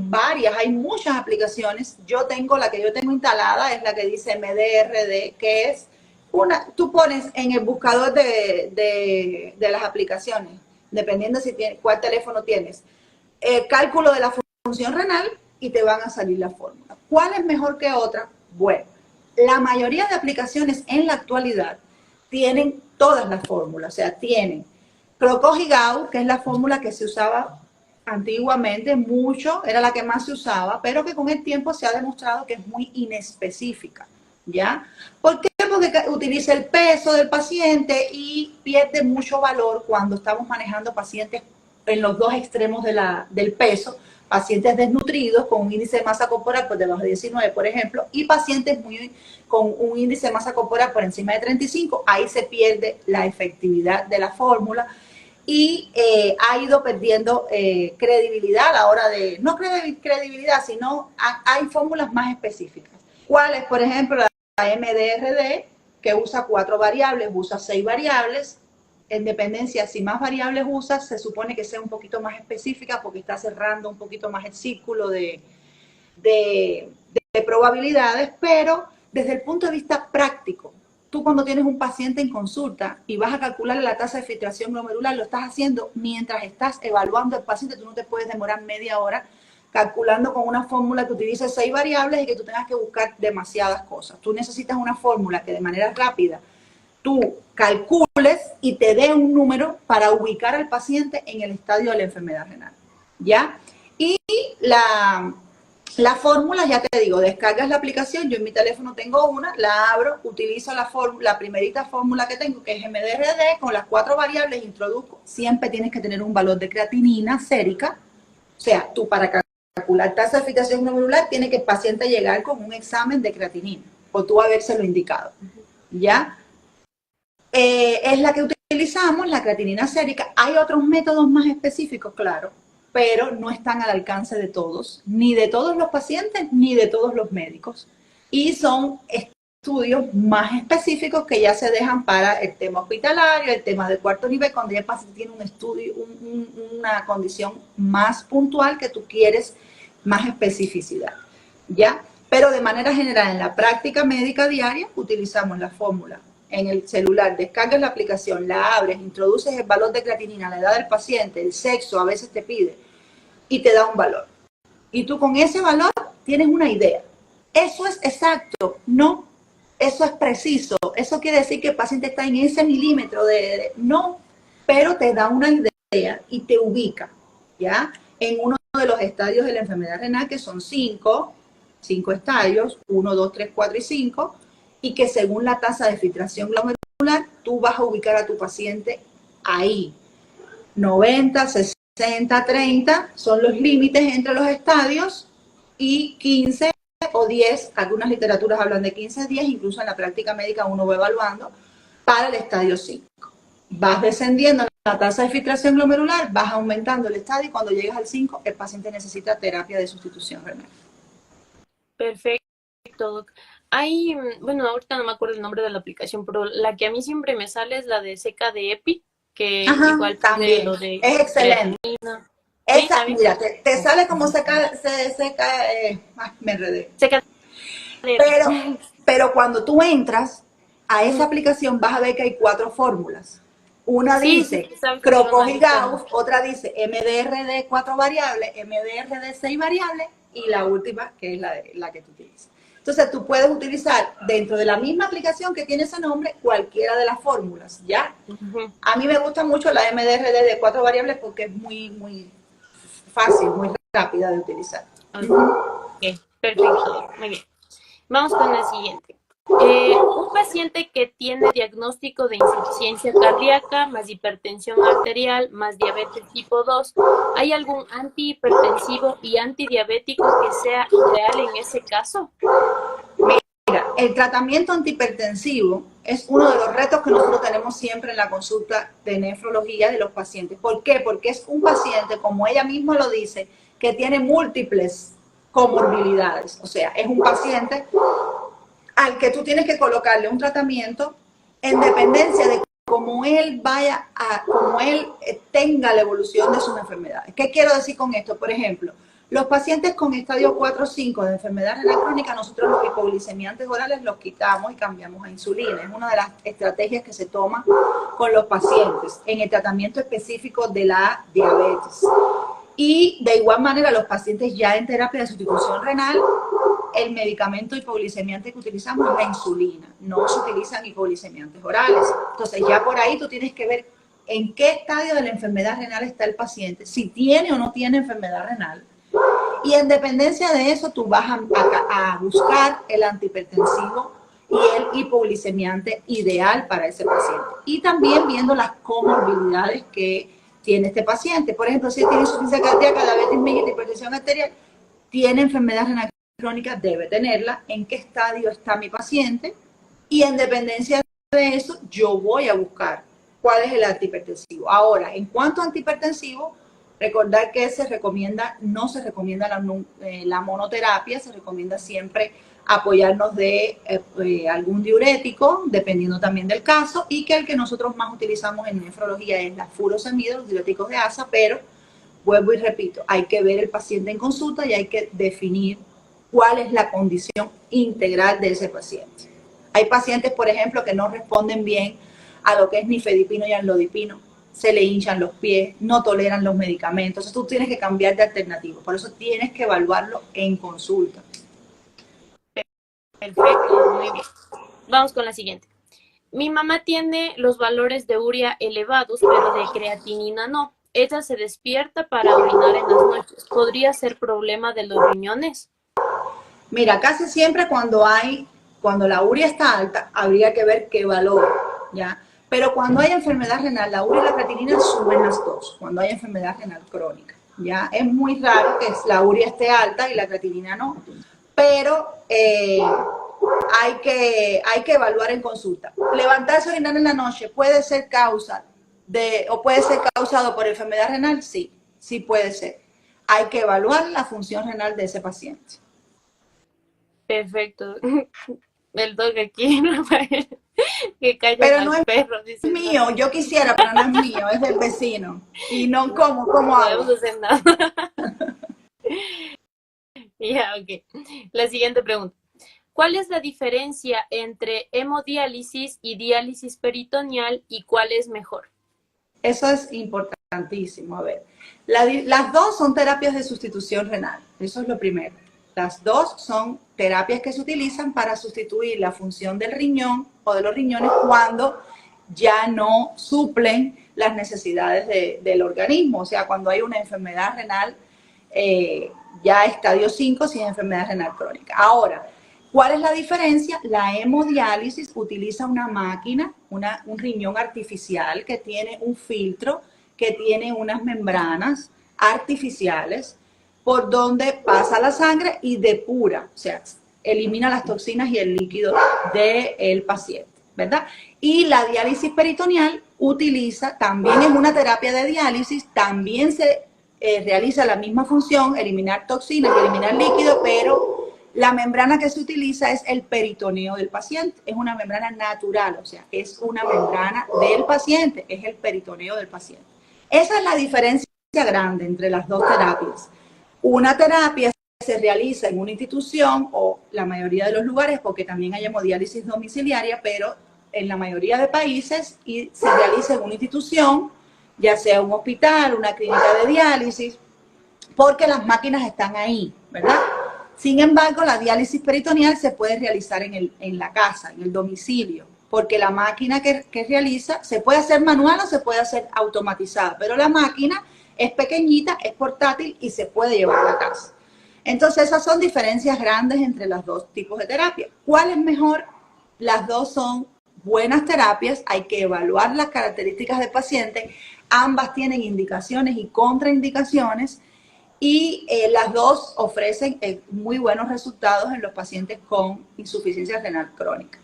muchas aplicaciones. La que yo tengo instalada es la que dice MDRD, que es tú pones en el buscador de las aplicaciones, dependiendo cuál teléfono tienes, cálculo de la función renal y te van a salir la fórmula. ¿Cuál es mejor que otra? Bueno, la mayoría de aplicaciones en la actualidad tienen todas las fórmulas, o sea, tienen Procogigau, que es la fórmula que se usaba antiguamente mucho, era la que más se usaba, pero que con el tiempo se ha demostrado que es muy inespecífica, ¿ya? ¿Por qué? Porque utiliza el peso del paciente y pierde mucho valor cuando estamos manejando pacientes en los dos extremos del peso, pacientes desnutridos con un índice de masa corporal por debajo de 19, por ejemplo, y pacientes con un índice de masa corporal por encima de 35, ahí se pierde la efectividad de la fórmula y ha ido perdiendo credibilidad a la hora de, no credibilidad, sino hay fórmulas más específicas. ¿Cuáles? Por ejemplo, la MDRD, que usa 4 variables, usa 6 variables. En dependencia, si más variables usas, se supone que sea un poquito más específica porque está cerrando un poquito más el círculo de probabilidades, pero desde el punto de vista práctico, tú cuando tienes un paciente en consulta y vas a calcular la tasa de filtración glomerular, lo estás haciendo mientras estás evaluando al paciente. Tú no te puedes demorar media hora calculando con una fórmula que utilice 6 variables y que tú tengas que buscar demasiadas cosas. Tú necesitas una fórmula que de manera rápida tú calcules y te dé un número para ubicar al paciente en el estadio de la enfermedad renal, ¿ya? Y la fórmula, ya te digo, descargas la aplicación, yo en mi teléfono tengo una, la abro, utilizo la primerita fórmula que tengo, que es MDRD, con las 4 variables, introduzco, siempre tienes que tener un valor de creatinina sérica, o sea, tú para calcular tasa de filtración glomerular, tiene que el paciente llegar con un examen de creatinina, o tú habérselo indicado, ¿ya? Es la que utilizamos, la creatinina sérica. Hay otros métodos más específicos, claro, pero no están al alcance de todos, ni de todos los pacientes, ni de todos los médicos. Y son estudios más específicos que ya se dejan para el tema hospitalario, el tema de cuarto nivel, cuando ya el paciente tiene un estudio, una condición más puntual que tú quieres más especificidad, ¿ya? Pero de manera general, en la práctica médica diaria, utilizamos la fórmula en el celular, descargas la aplicación, la abres, introduces el valor de creatinina, la edad del paciente, el sexo, a veces te pide, y te da un valor. Y tú con ese valor tienes una idea. ¿Eso es exacto? No. ¿Eso es preciso? ¿Eso quiere decir que el paciente está en ese milímetro no, pero te da una idea y te ubica, ¿ya? En uno de los estadios de la enfermedad renal, que son 5 estadios, 1, 2, 3, 4 y 5, y que según la tasa de filtración glomerular, tú vas a ubicar a tu paciente ahí. 90, 60, 30 son los límites entre los estadios y 15 o 10, algunas literaturas hablan de 15, 10, incluso en la práctica médica uno va evaluando para el estadio 5. Vas descendiendo la tasa de filtración glomerular, vas aumentando el estadio y cuando llegas al 5, el paciente necesita terapia de sustitución renal. Perfecto, doc. Hay, bueno, ahorita no me acuerdo el nombre de la aplicación, pero la que a mí siempre me sale es la de Seca de Epi, que igual también lo de es excelente. Esa, sí, mira, te sale como seca, me enredé. Seca de Epi. Pero cuando tú entras a esa aplicación vas a ver que hay 4 fórmulas. Una dice Crocos y Gauss, otra dice MDRD 4 variables, MDRD 6 variables y la última que es la que tú utilizas. Entonces tú puedes utilizar dentro de la misma aplicación que tiene ese nombre cualquiera de las fórmulas, ¿ya? A mí me gusta mucho la MDRD de 4 variables porque es muy fácil, muy rápida de utilizar. Ok, perfecto, muy bien. Vamos con el siguiente. Un paciente que tiene diagnóstico de insuficiencia cardíaca, más hipertensión arterial, más diabetes tipo 2, ¿hay algún antihipertensivo y antidiabético que sea ideal en ese caso? Mira, el tratamiento antihipertensivo es uno de los retos que nosotros tenemos siempre en la consulta de nefrología de los pacientes. ¿Por qué? Porque es un paciente, como ella misma lo dice, que tiene múltiples comorbilidades. O sea, es un paciente al que tú tienes que colocarle un tratamiento en dependencia de cómo él tenga la evolución de sus enfermedades. ¿Qué quiero decir con esto? Por ejemplo, los pacientes con estadio 4 o 5 de enfermedad renal crónica, nosotros los hipoglicemiantes orales los quitamos y cambiamos a insulina. Es una de las estrategias que se toma con los pacientes en el tratamiento específico de la diabetes. Y de igual manera, los pacientes ya en terapia de sustitución renal, el medicamento hipoglicemiante que utilizamos es la insulina. No se utilizan hipoglicemiantes orales. Entonces ya por ahí tú tienes que ver en qué estadio de la enfermedad renal está el paciente, si tiene o no tiene enfermedad renal. Y en dependencia de eso, tú vas a buscar el antihipertensivo y el hipoglicemiante ideal para ese paciente. Y también viendo las comorbilidades que tiene este paciente. Por ejemplo, si tiene insuficiencia cardíaca, diabetes mellitus, hipertensión arterial, tiene enfermedad renal crónica, debe tenerla. ¿En qué estadio está mi paciente? Y en dependencia de eso, yo voy a buscar cuál es el antihipertensivo. Ahora, en cuanto a antihipertensivo, recordar que no se recomienda la monoterapia, se recomienda siempre apoyarnos de algún diurético, dependiendo también del caso, y que el que nosotros más utilizamos en nefrología es la furosemida, los diuréticos de ASA, pero vuelvo y repito, hay que ver el paciente en consulta y hay que definir cuál es la condición integral de ese paciente. Hay pacientes, por ejemplo, que no responden bien a lo que es nifedipino y amlodipino. se le hinchan los pies, no toleran los medicamentos. Entonces tú tienes que cambiar de alternativo. Por eso tienes que evaluarlo en consulta. Perfecto, muy bien. Vamos con la siguiente. Mi mamá tiene los valores de urea elevados, pero de creatinina no. Ella se despierta para orinar en las noches. ¿Podría ser problema de los riñones? Mira, casi siempre cuando la urea está alta, habría que ver qué valor, ¿ya? Pero cuando hay enfermedad renal, la urea y la creatinina suben las dos, cuando hay enfermedad renal crónica, ¿ya? Es muy raro que la urea esté alta y la creatinina no, pero hay que evaluar en consulta. Levantarse a orinar en la noche puede ser puede ser causado por enfermedad renal, sí, sí puede ser. Hay que evaluar la función renal de ese paciente. Perfecto. El dog aquí, Rafael, que callen Pero al no es perro, dice. mío, yo quisiera, pero no es mío, es del vecino. Y no, ¿cómo No hago? debemos hacer nada. Ya, ok. La siguiente pregunta. ¿Cuál es la diferencia entre hemodiálisis y diálisis peritoneal y cuál es mejor? Eso es importantísimo. A ver, las dos son terapias de sustitución renal. Eso es lo primero. Las dos son terapias que se utilizan para sustituir la función del riñón o de los riñones cuando ya no suplen las necesidades del organismo. O sea, cuando hay una enfermedad renal ya estadio 5, si es enfermedad renal crónica. Ahora, ¿cuál es la diferencia? La hemodiálisis utiliza una máquina, un riñón artificial que tiene un filtro, que tiene unas membranas artificiales por donde pasa la sangre y depura, o sea, elimina las toxinas y el líquido del paciente, ¿verdad? Y la diálisis peritoneal también es una terapia de diálisis, también se realiza la misma función, eliminar toxinas y eliminar líquido, pero la membrana que se utiliza es el peritoneo del paciente, es una membrana natural, o sea, es una membrana del paciente, es el peritoneo del paciente. Esa es la diferencia grande entre las dos terapias. Una terapia se realiza en una institución o la mayoría de los lugares, porque también hay hemodiálisis domiciliaria, pero en la mayoría de países se realiza en una institución, ya sea un hospital, una clínica de diálisis, porque las máquinas están ahí, ¿verdad? Sin embargo, la diálisis peritoneal se puede realizar en la casa, en el domicilio, porque la máquina que realiza se puede hacer manual o se puede hacer automatizada, pero la máquina es pequeñita, es portátil y se puede llevar a la casa. Entonces, esas son diferencias grandes entre los dos tipos de terapia. ¿Cuál es mejor? Las dos son buenas terapias, hay que evaluar las características del paciente, ambas tienen indicaciones y contraindicaciones y las dos ofrecen muy buenos resultados en los pacientes con insuficiencia renal crónica.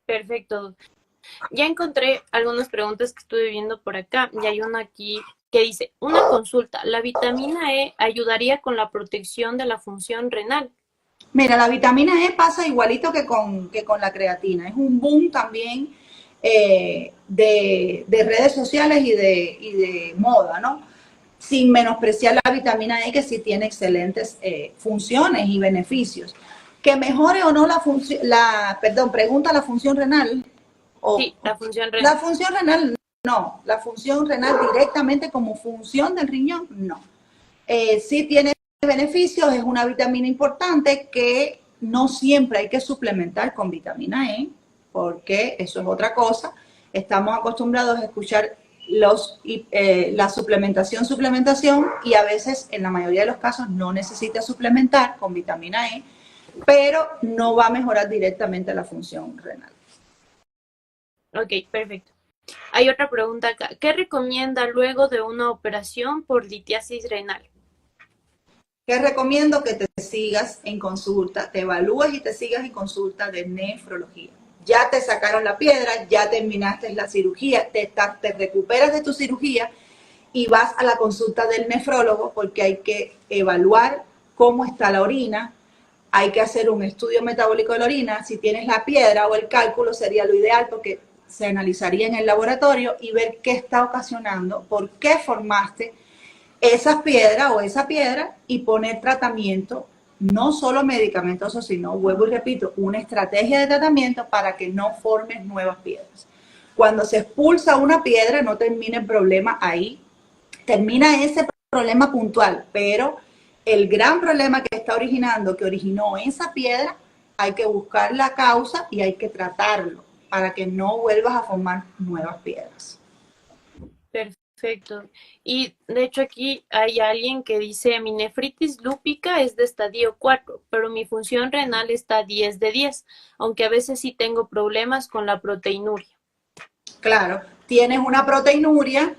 Perfecto. Ya encontré algunas preguntas que estuve viendo por acá y hay una aquí que dice, una consulta, ¿la vitamina E ayudaría con la protección de la función renal? Mira, la vitamina E pasa igualito que con la creatina. Es un boom también de redes sociales y de moda, ¿no? Sin menospreciar la vitamina E, que sí tiene excelentes funciones y beneficios. Que mejore o no pregunta la función renal. Sí, la función renal. La función renal, no. La función renal directamente como función del riñón, no. Sí tiene beneficios, es una vitamina importante que no siempre hay que suplementar con vitamina E, porque eso es otra cosa. Estamos acostumbrados a escuchar la suplementación, y a veces, en la mayoría de los casos, no necesita suplementar con vitamina E, pero no va a mejorar directamente la función renal. Ok, perfecto. Hay otra pregunta acá. ¿Qué recomienda luego de una operación por litiasis renal? Que recomiendo que te sigas en consulta, te evalúes y te sigas en consulta de nefrología. Ya te sacaron la piedra, ya terminaste la cirugía, te recuperas de tu cirugía y vas a la consulta del nefrólogo porque hay que evaluar cómo está la orina, hay que hacer un estudio metabólico de la orina, si tienes la piedra o el cálculo sería lo ideal porque se analizaría en el laboratorio y ver qué está ocasionando, por qué formaste esas piedras o esa piedra y poner tratamiento, no solo medicamentoso, sino, vuelvo y repito, una estrategia de tratamiento para que no formes nuevas piedras. Cuando se expulsa una piedra, no termina el problema ahí, termina ese problema puntual, pero el gran problema que está originando, que originó esa piedra, hay que buscar la causa y hay que tratarlo para que no vuelvas a formar nuevas piedras. Perfecto. Y de hecho aquí hay alguien que dice, mi nefritis lúpica es de estadio 4, pero mi función renal está 10 de 10, aunque a veces sí tengo problemas con la proteinuria. Claro, tienes una proteinuria,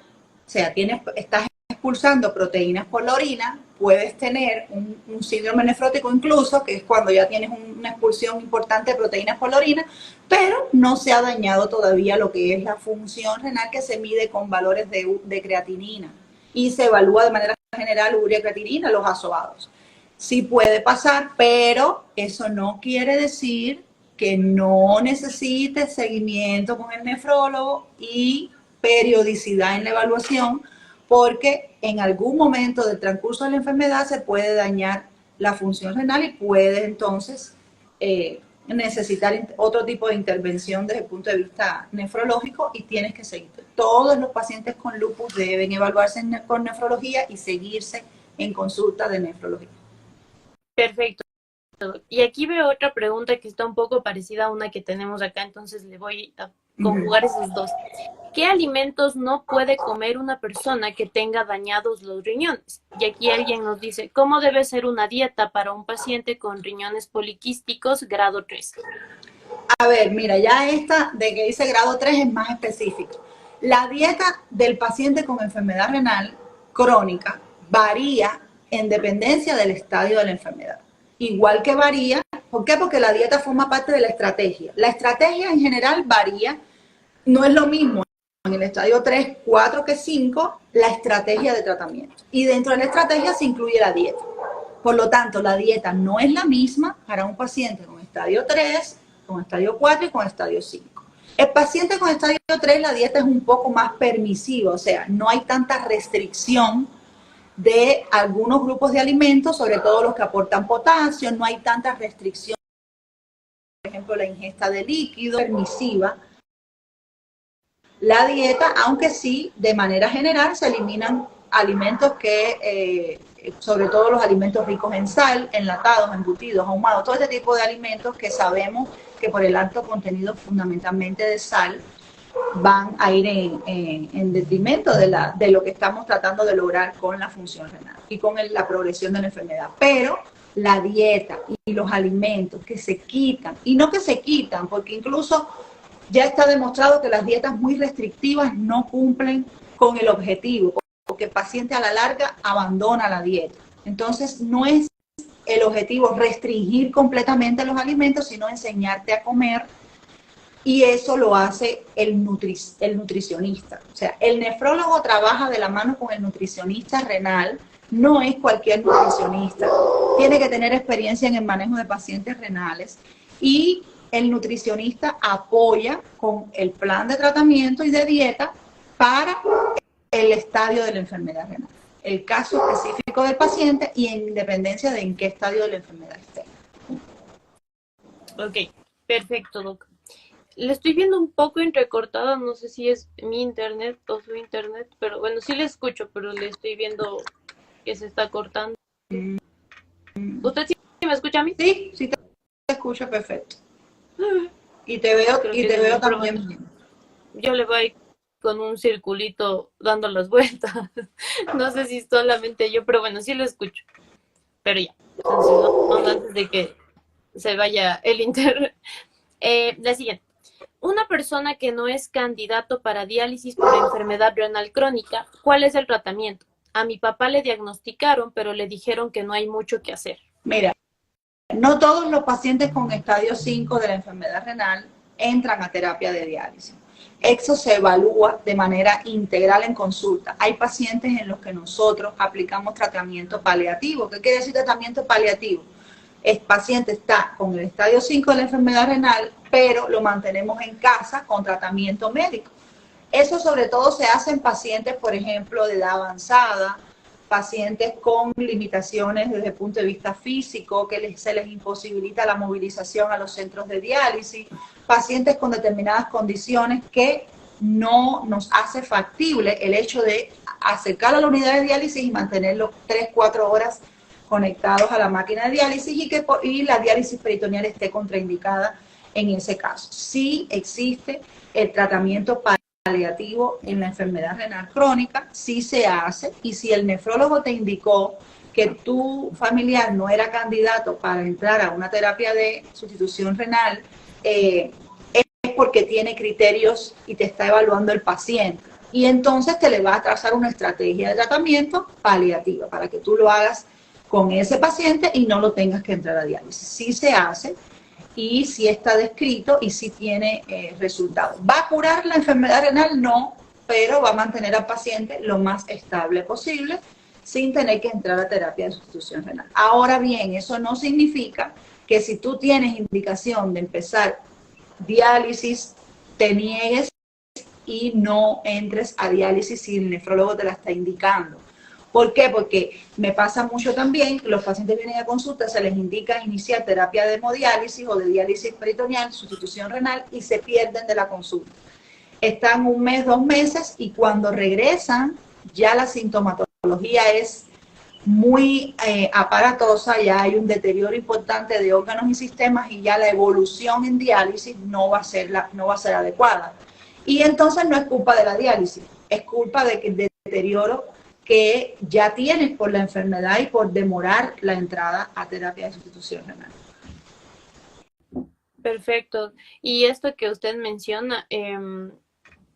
o sea, estás expulsando proteínas por la orina, puedes tener un síndrome nefrótico incluso, que es cuando ya tienes una expulsión importante de proteínas por la orina, pero no se ha dañado todavía lo que es la función renal, que se mide con valores de creatinina y se evalúa de manera general urea, creatinina, los asoados. Sí puede pasar, pero eso no quiere decir que no necesite seguimiento con el nefrólogo y periodicidad en la evaluación, porque en algún momento del transcurso de la enfermedad se puede dañar la función renal y puede entonces necesitar otro tipo de intervención desde el punto de vista nefrológico y tienes que seguir. Todos los pacientes con lupus deben evaluarse con nefrología y seguirse en consulta de nefrología. Perfecto. Y aquí veo otra pregunta que está un poco parecida a una que tenemos acá, entonces le voy a conjugar esos dos. ¿Qué alimentos no puede comer una persona que tenga dañados los riñones? Y aquí alguien nos dice, ¿cómo debe ser una dieta para un paciente con riñones poliquísticos grado 3? A ver, mira, ya esta de que dice grado 3 es más específico. La dieta del paciente con enfermedad renal crónica varía en dependencia del estadio de la enfermedad. Igual que varía, ¿por qué? Porque la dieta forma parte de la estrategia. La estrategia en general varía, no es lo mismo en el estadio 3, 4 que 5, la estrategia de tratamiento. Y dentro de la estrategia se incluye la dieta. Por lo tanto, la dieta no es la misma para un paciente con estadio 3, con estadio 4 y con estadio 5. El paciente con estadio 3, la dieta es un poco más permisiva, o sea, no hay tanta restricción de algunos grupos de alimentos, sobre todo los que aportan potasio, no hay tanta restricción, por ejemplo, la ingesta de líquido, permisiva. La dieta, aunque sí, de manera general se eliminan alimentos que, sobre todo los alimentos ricos en sal, enlatados, embutidos, ahumados, todo este tipo de alimentos que sabemos que por el alto contenido fundamentalmente de sal van a ir en detrimento de lo que estamos tratando de lograr con la función renal y con la progresión de la enfermedad. Pero la dieta y los alimentos que se quitan, y no que se quitan, porque incluso ya está demostrado que las dietas muy restrictivas no cumplen con el objetivo, porque el paciente a la larga abandona la dieta. Entonces no es el objetivo restringir completamente los alimentos, sino enseñarte a comer, y eso lo hace el nutricionista. O sea, el nefrólogo trabaja de la mano con el nutricionista renal, no es cualquier nutricionista, tiene que tener experiencia en el manejo de pacientes renales y el nutricionista apoya con el plan de tratamiento y de dieta para el estadio de la enfermedad renal, el caso específico del paciente y en independencia de en qué estadio de la enfermedad esté. Ok, perfecto, doc. Le estoy viendo un poco entrecortada, no sé si es mi internet o su internet, pero bueno, sí le escucho, pero le estoy viendo que se está cortando. ¿Usted sí me escucha a mí? Sí, sí te escucho perfecto. Y te veo también bien. Yo le voy con un circulito dando las vueltas. No sé si solamente yo, pero bueno, sí lo escucho. Pero ya, entonces no, antes de que se vaya el internet. La siguiente. Una persona que no es candidato para diálisis por enfermedad renal crónica, ¿cuál es el tratamiento? A mi papá le diagnosticaron, pero le dijeron que no hay mucho que hacer. Mira, no todos los pacientes con estadio 5 de la enfermedad renal entran a terapia de diálisis. Eso se evalúa de manera integral en consulta. Hay pacientes en los que nosotros aplicamos tratamiento paliativo. ¿Qué quiere decir tratamiento paliativo? El paciente está con el estadio 5 de la enfermedad renal, pero lo mantenemos en casa con tratamiento médico. Eso sobre todo se hace en pacientes, por ejemplo, de edad avanzada, pacientes con limitaciones desde el punto de vista físico, que se les imposibilita la movilización a los centros de diálisis, pacientes con determinadas condiciones que no nos hace factible el hecho de acercarlo a la unidad de diálisis y mantenerlo 3-4 horas conectados a la máquina de diálisis y la diálisis peritoneal esté contraindicada en ese caso. Sí existe el tratamiento paliativo en la enfermedad renal crónica, sí se hace, y si el nefrólogo te indicó que tu familiar no era candidato para entrar a una terapia de sustitución renal, es porque tiene criterios y te está evaluando el paciente. Y entonces te le va a trazar una estrategia de tratamiento paliativa para que tú lo hagas con ese paciente y no lo tengas que entrar a diálisis. Sí se hace y sí está descrito y sí tiene resultados. ¿Va a curar la enfermedad renal? No, pero va a mantener al paciente lo más estable posible sin tener que entrar a terapia de sustitución renal. Ahora bien, eso no significa que si tú tienes indicación de empezar diálisis, te niegues y no entres a diálisis si el nefrólogo te la está indicando. ¿Por qué? Porque me pasa mucho también que los pacientes vienen a consulta, se les indica iniciar terapia de hemodiálisis o de diálisis peritoneal, sustitución renal, y se pierden de la consulta. Están 1 mes, 2 meses, y cuando regresan, ya la sintomatología es muy aparatosa, ya hay un deterioro importante de órganos y sistemas, y ya la evolución en diálisis no va a ser adecuada. Y entonces no es culpa de la diálisis, es culpa del deterioro que ya tienes por la enfermedad y por demorar la entrada a terapia de sustitución renal. Perfecto. Y esto que usted menciona,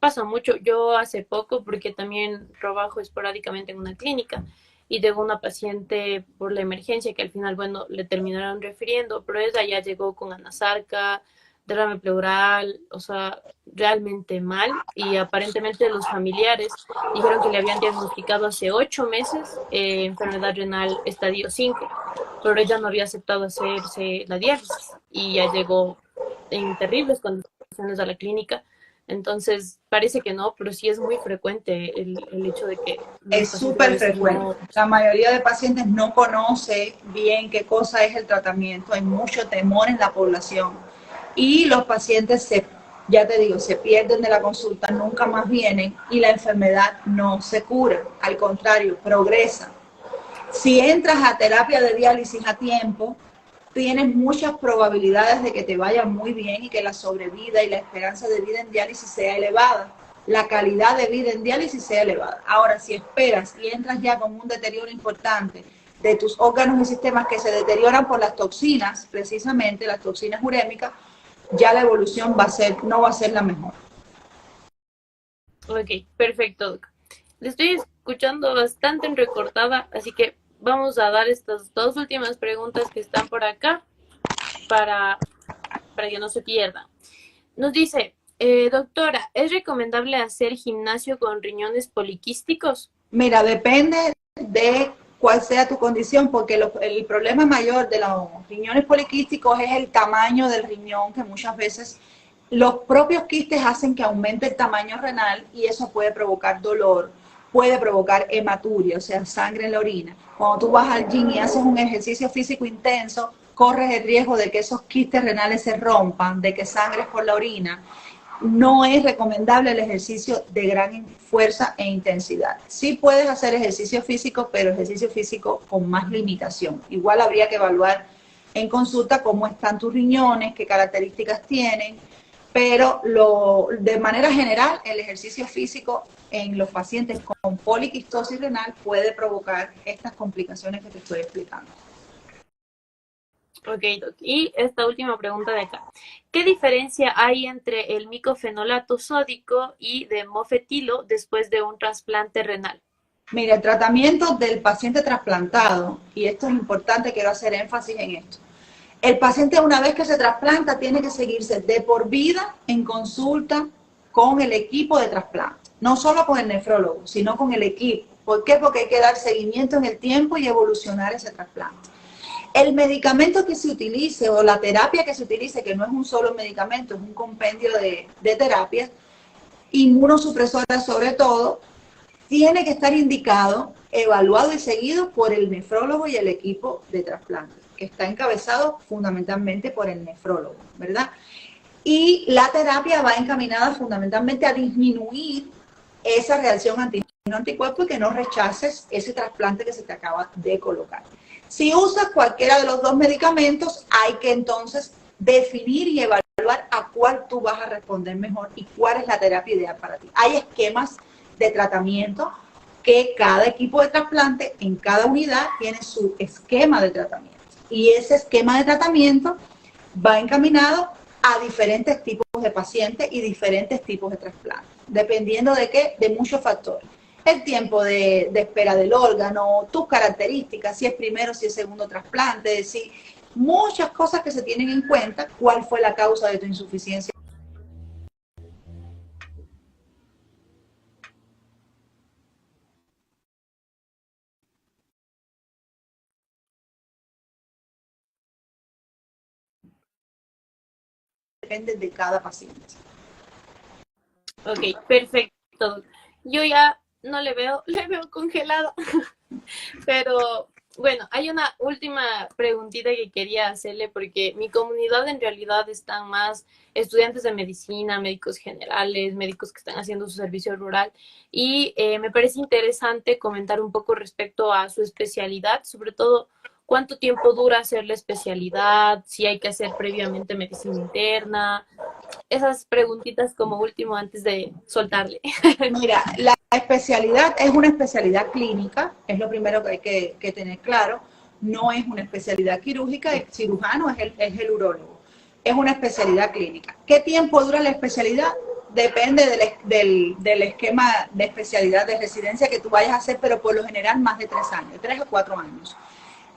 pasa mucho. Yo hace poco, porque también trabajo esporádicamente en una clínica, y tengo una paciente por la emergencia que al final, bueno, le terminaron refiriendo, pero ella ya llegó con anasarca, derrame pleural, o sea, realmente mal, y aparentemente los familiares dijeron que le habían diagnosticado hace 8 meses enfermedad renal estadio 5, pero ella no había aceptado hacerse la diálisis y ya llegó en terribles condiciones a la clínica. Entonces, parece que no, pero sí es muy frecuente el hecho de que es súper frecuente. No... La mayoría de pacientes no conoce bien qué cosa es el tratamiento, hay mucho temor en la población y los pacientes ya te digo, se pierden de la consulta, nunca más vienen y la enfermedad no se cura, al contrario, progresa. Si entras a terapia de diálisis a tiempo, tienes muchas probabilidades de que te vaya muy bien y que la sobrevida y la esperanza de vida en diálisis sea elevada, la calidad de vida en diálisis sea elevada. Ahora, si esperas y entras ya con un deterioro importante de tus órganos y sistemas que se deterioran por las toxinas, precisamente las toxinas urémicas, ya la evolución no va a ser la mejor. Ok, perfecto. Le estoy escuchando bastante entrecortada, así que vamos a dar estas 2 últimas preguntas que están por acá para que no se pierdan. Nos dice, doctora, ¿es recomendable hacer gimnasio con riñones poliquísticos? Mira, depende de cuál sea tu condición, porque el problema mayor de los riñones poliquísticos es el tamaño del riñón, que muchas veces los propios quistes hacen que aumente el tamaño renal y eso puede provocar dolor, puede provocar hematuria, o sea, sangre en la orina. Cuando tú vas al gym y haces un ejercicio físico intenso, corres el riesgo de que esos quistes renales se rompan, de que sangres por la orina. No es recomendable el ejercicio de gran fuerza e intensidad. Sí puedes hacer ejercicio físico, pero ejercicio físico con más limitación. Igual habría que evaluar en consulta cómo están tus riñones, qué características tienen, pero de manera general el ejercicio físico en los pacientes con poliquistosis renal puede provocar estas complicaciones que te estoy explicando. Ok, Doc. Y esta última pregunta de acá. ¿Qué diferencia hay entre el micofenolato sódico y de mofetilo después de un trasplante renal? Mira, el tratamiento del paciente trasplantado, y esto es importante, quiero hacer énfasis en esto. El paciente, una vez que se trasplanta, tiene que seguirse de por vida en consulta con el equipo de trasplante. No solo con el nefrólogo, sino con el equipo. ¿Por qué? Porque hay que dar seguimiento en el tiempo y evolucionar ese trasplante. El medicamento que se utilice o la terapia que se utilice, que no es un solo medicamento, es un compendio de terapias, inmunosupresoras sobre todo, tiene que estar indicado, evaluado y seguido por el nefrólogo y el equipo de trasplante, que está encabezado fundamentalmente por el nefrólogo, ¿verdad? Y la terapia va encaminada fundamentalmente a disminuir esa reacción anticuerpo y que no rechaces ese trasplante que se te acaba de colocar. Si usas cualquiera de los dos medicamentos, hay que entonces definir y evaluar a cuál tú vas a responder mejor y cuál es la terapia ideal para ti. Hay esquemas de tratamiento que cada equipo de trasplante en cada unidad tiene su esquema de tratamiento. Y ese esquema de tratamiento va encaminado a diferentes tipos de pacientes y diferentes tipos de trasplantes, dependiendo de qué, de muchos factores. El tiempo de espera del órgano, tus características, si es primero, si es segundo trasplante, si muchas cosas que se tienen en cuenta, cuál fue la causa de tu insuficiencia. Depende de cada paciente. Ok, perfecto. Yo ya no le veo congelado. Pero bueno, hay una última preguntita que quería hacerle porque mi comunidad en realidad están más estudiantes de medicina, médicos generales, médicos que están haciendo su servicio rural y me parece interesante comentar un poco respecto a su especialidad, sobre todo cuánto tiempo dura hacer la especialidad, si hay que hacer previamente medicina interna, esas preguntitas como último antes de soltarle. Mira, la especialidad es una especialidad clínica, es lo primero que hay que tener claro. No es una especialidad quirúrgica, el cirujano es el urólogo. Es una especialidad clínica. ¿Qué tiempo dura la especialidad? Depende del esquema de especialidad de residencia que tú vayas a hacer, pero por lo general más de 3 años, 3 o 4 años.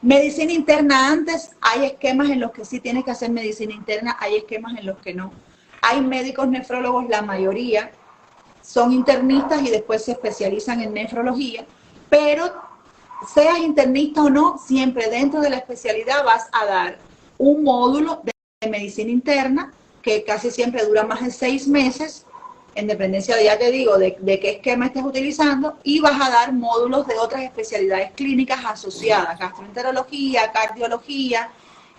Medicina interna antes, hay esquemas en los que sí tienes que hacer medicina interna, hay esquemas en los que no. Hay médicos nefrólogos, la mayoría son internistas y después se especializan en nefrología, pero seas internista o no, siempre dentro de la especialidad vas a dar un módulo de medicina interna que casi siempre dura más de 6 meses, en dependencia de, ya te digo, de qué esquema estés utilizando, y vas a dar módulos de otras especialidades clínicas asociadas, gastroenterología, cardiología,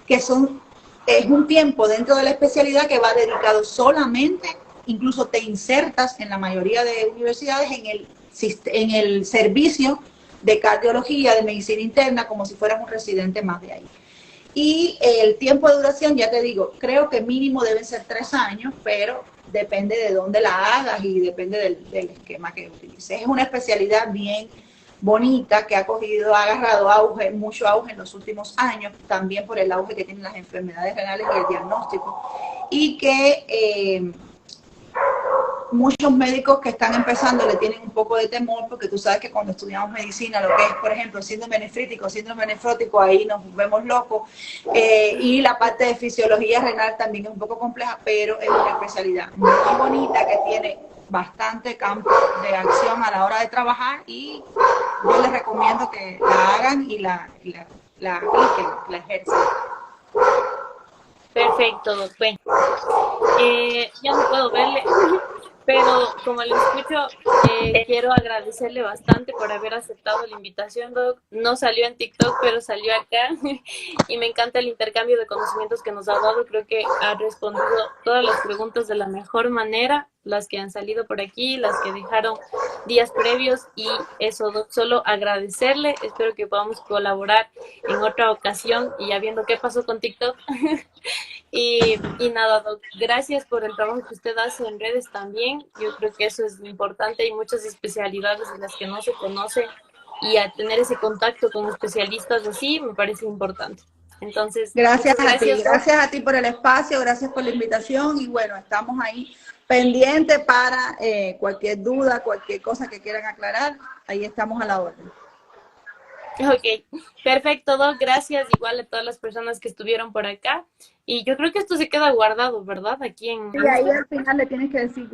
que es un tiempo dentro de la especialidad que va dedicado solamente, incluso te insertas en la mayoría de universidades en el servicio de cardiología, de medicina interna, como si fueras un residente más de ahí. Y el tiempo de duración, ya te digo, creo que mínimo deben ser 3 años, pero depende de dónde la hagas y depende del esquema que utilices. Es una especialidad bien bonita que ha agarrado mucho auge en los últimos años, también por el auge que tienen las enfermedades renales y el diagnóstico, y que muchos médicos que están empezando le tienen un poco de temor, porque tú sabes que cuando estudiamos medicina, lo que es, por ejemplo, síndrome nefrítico, síndrome nefrótico, ahí nos vemos locos, y la parte de fisiología renal también es un poco compleja, pero es una especialidad muy bonita que tiene bastante campo de acción a la hora de trabajar, y yo les recomiendo que la hagan y la apliquen, la ejerzan. Perfecto, Doc. Bueno, ya no puedo verle, pero como lo escucho, quiero agradecerle bastante por haber aceptado la invitación, Doc. No salió en TikTok, pero salió acá y me encanta el intercambio de conocimientos que nos ha dado. Creo que ha respondido todas las preguntas de la mejor manera, las que han salido por aquí, las que dejaron días previos, y eso, Doc, solo agradecerle. Espero que podamos colaborar en otra ocasión y ya viendo qué pasó con TikTok. Y nada, Doc, gracias por el trabajo que usted hace en redes también. Yo creo que eso es importante. Hay muchas especialidades en las que no se conoce y a tener ese contacto con especialistas así me parece importante. Entonces, gracias muchas gracias, a ti, gracias a ti por el espacio, gracias por la invitación, y bueno, estamos ahí pendientes para cualquier duda, cualquier cosa que quieran aclarar, ahí estamos a la orden. Ok, perfecto, Doc, gracias igual a todas las personas que estuvieron por acá, y yo creo que esto se queda guardado, ¿verdad? Aquí en Sí, ahí al final le tienes que decir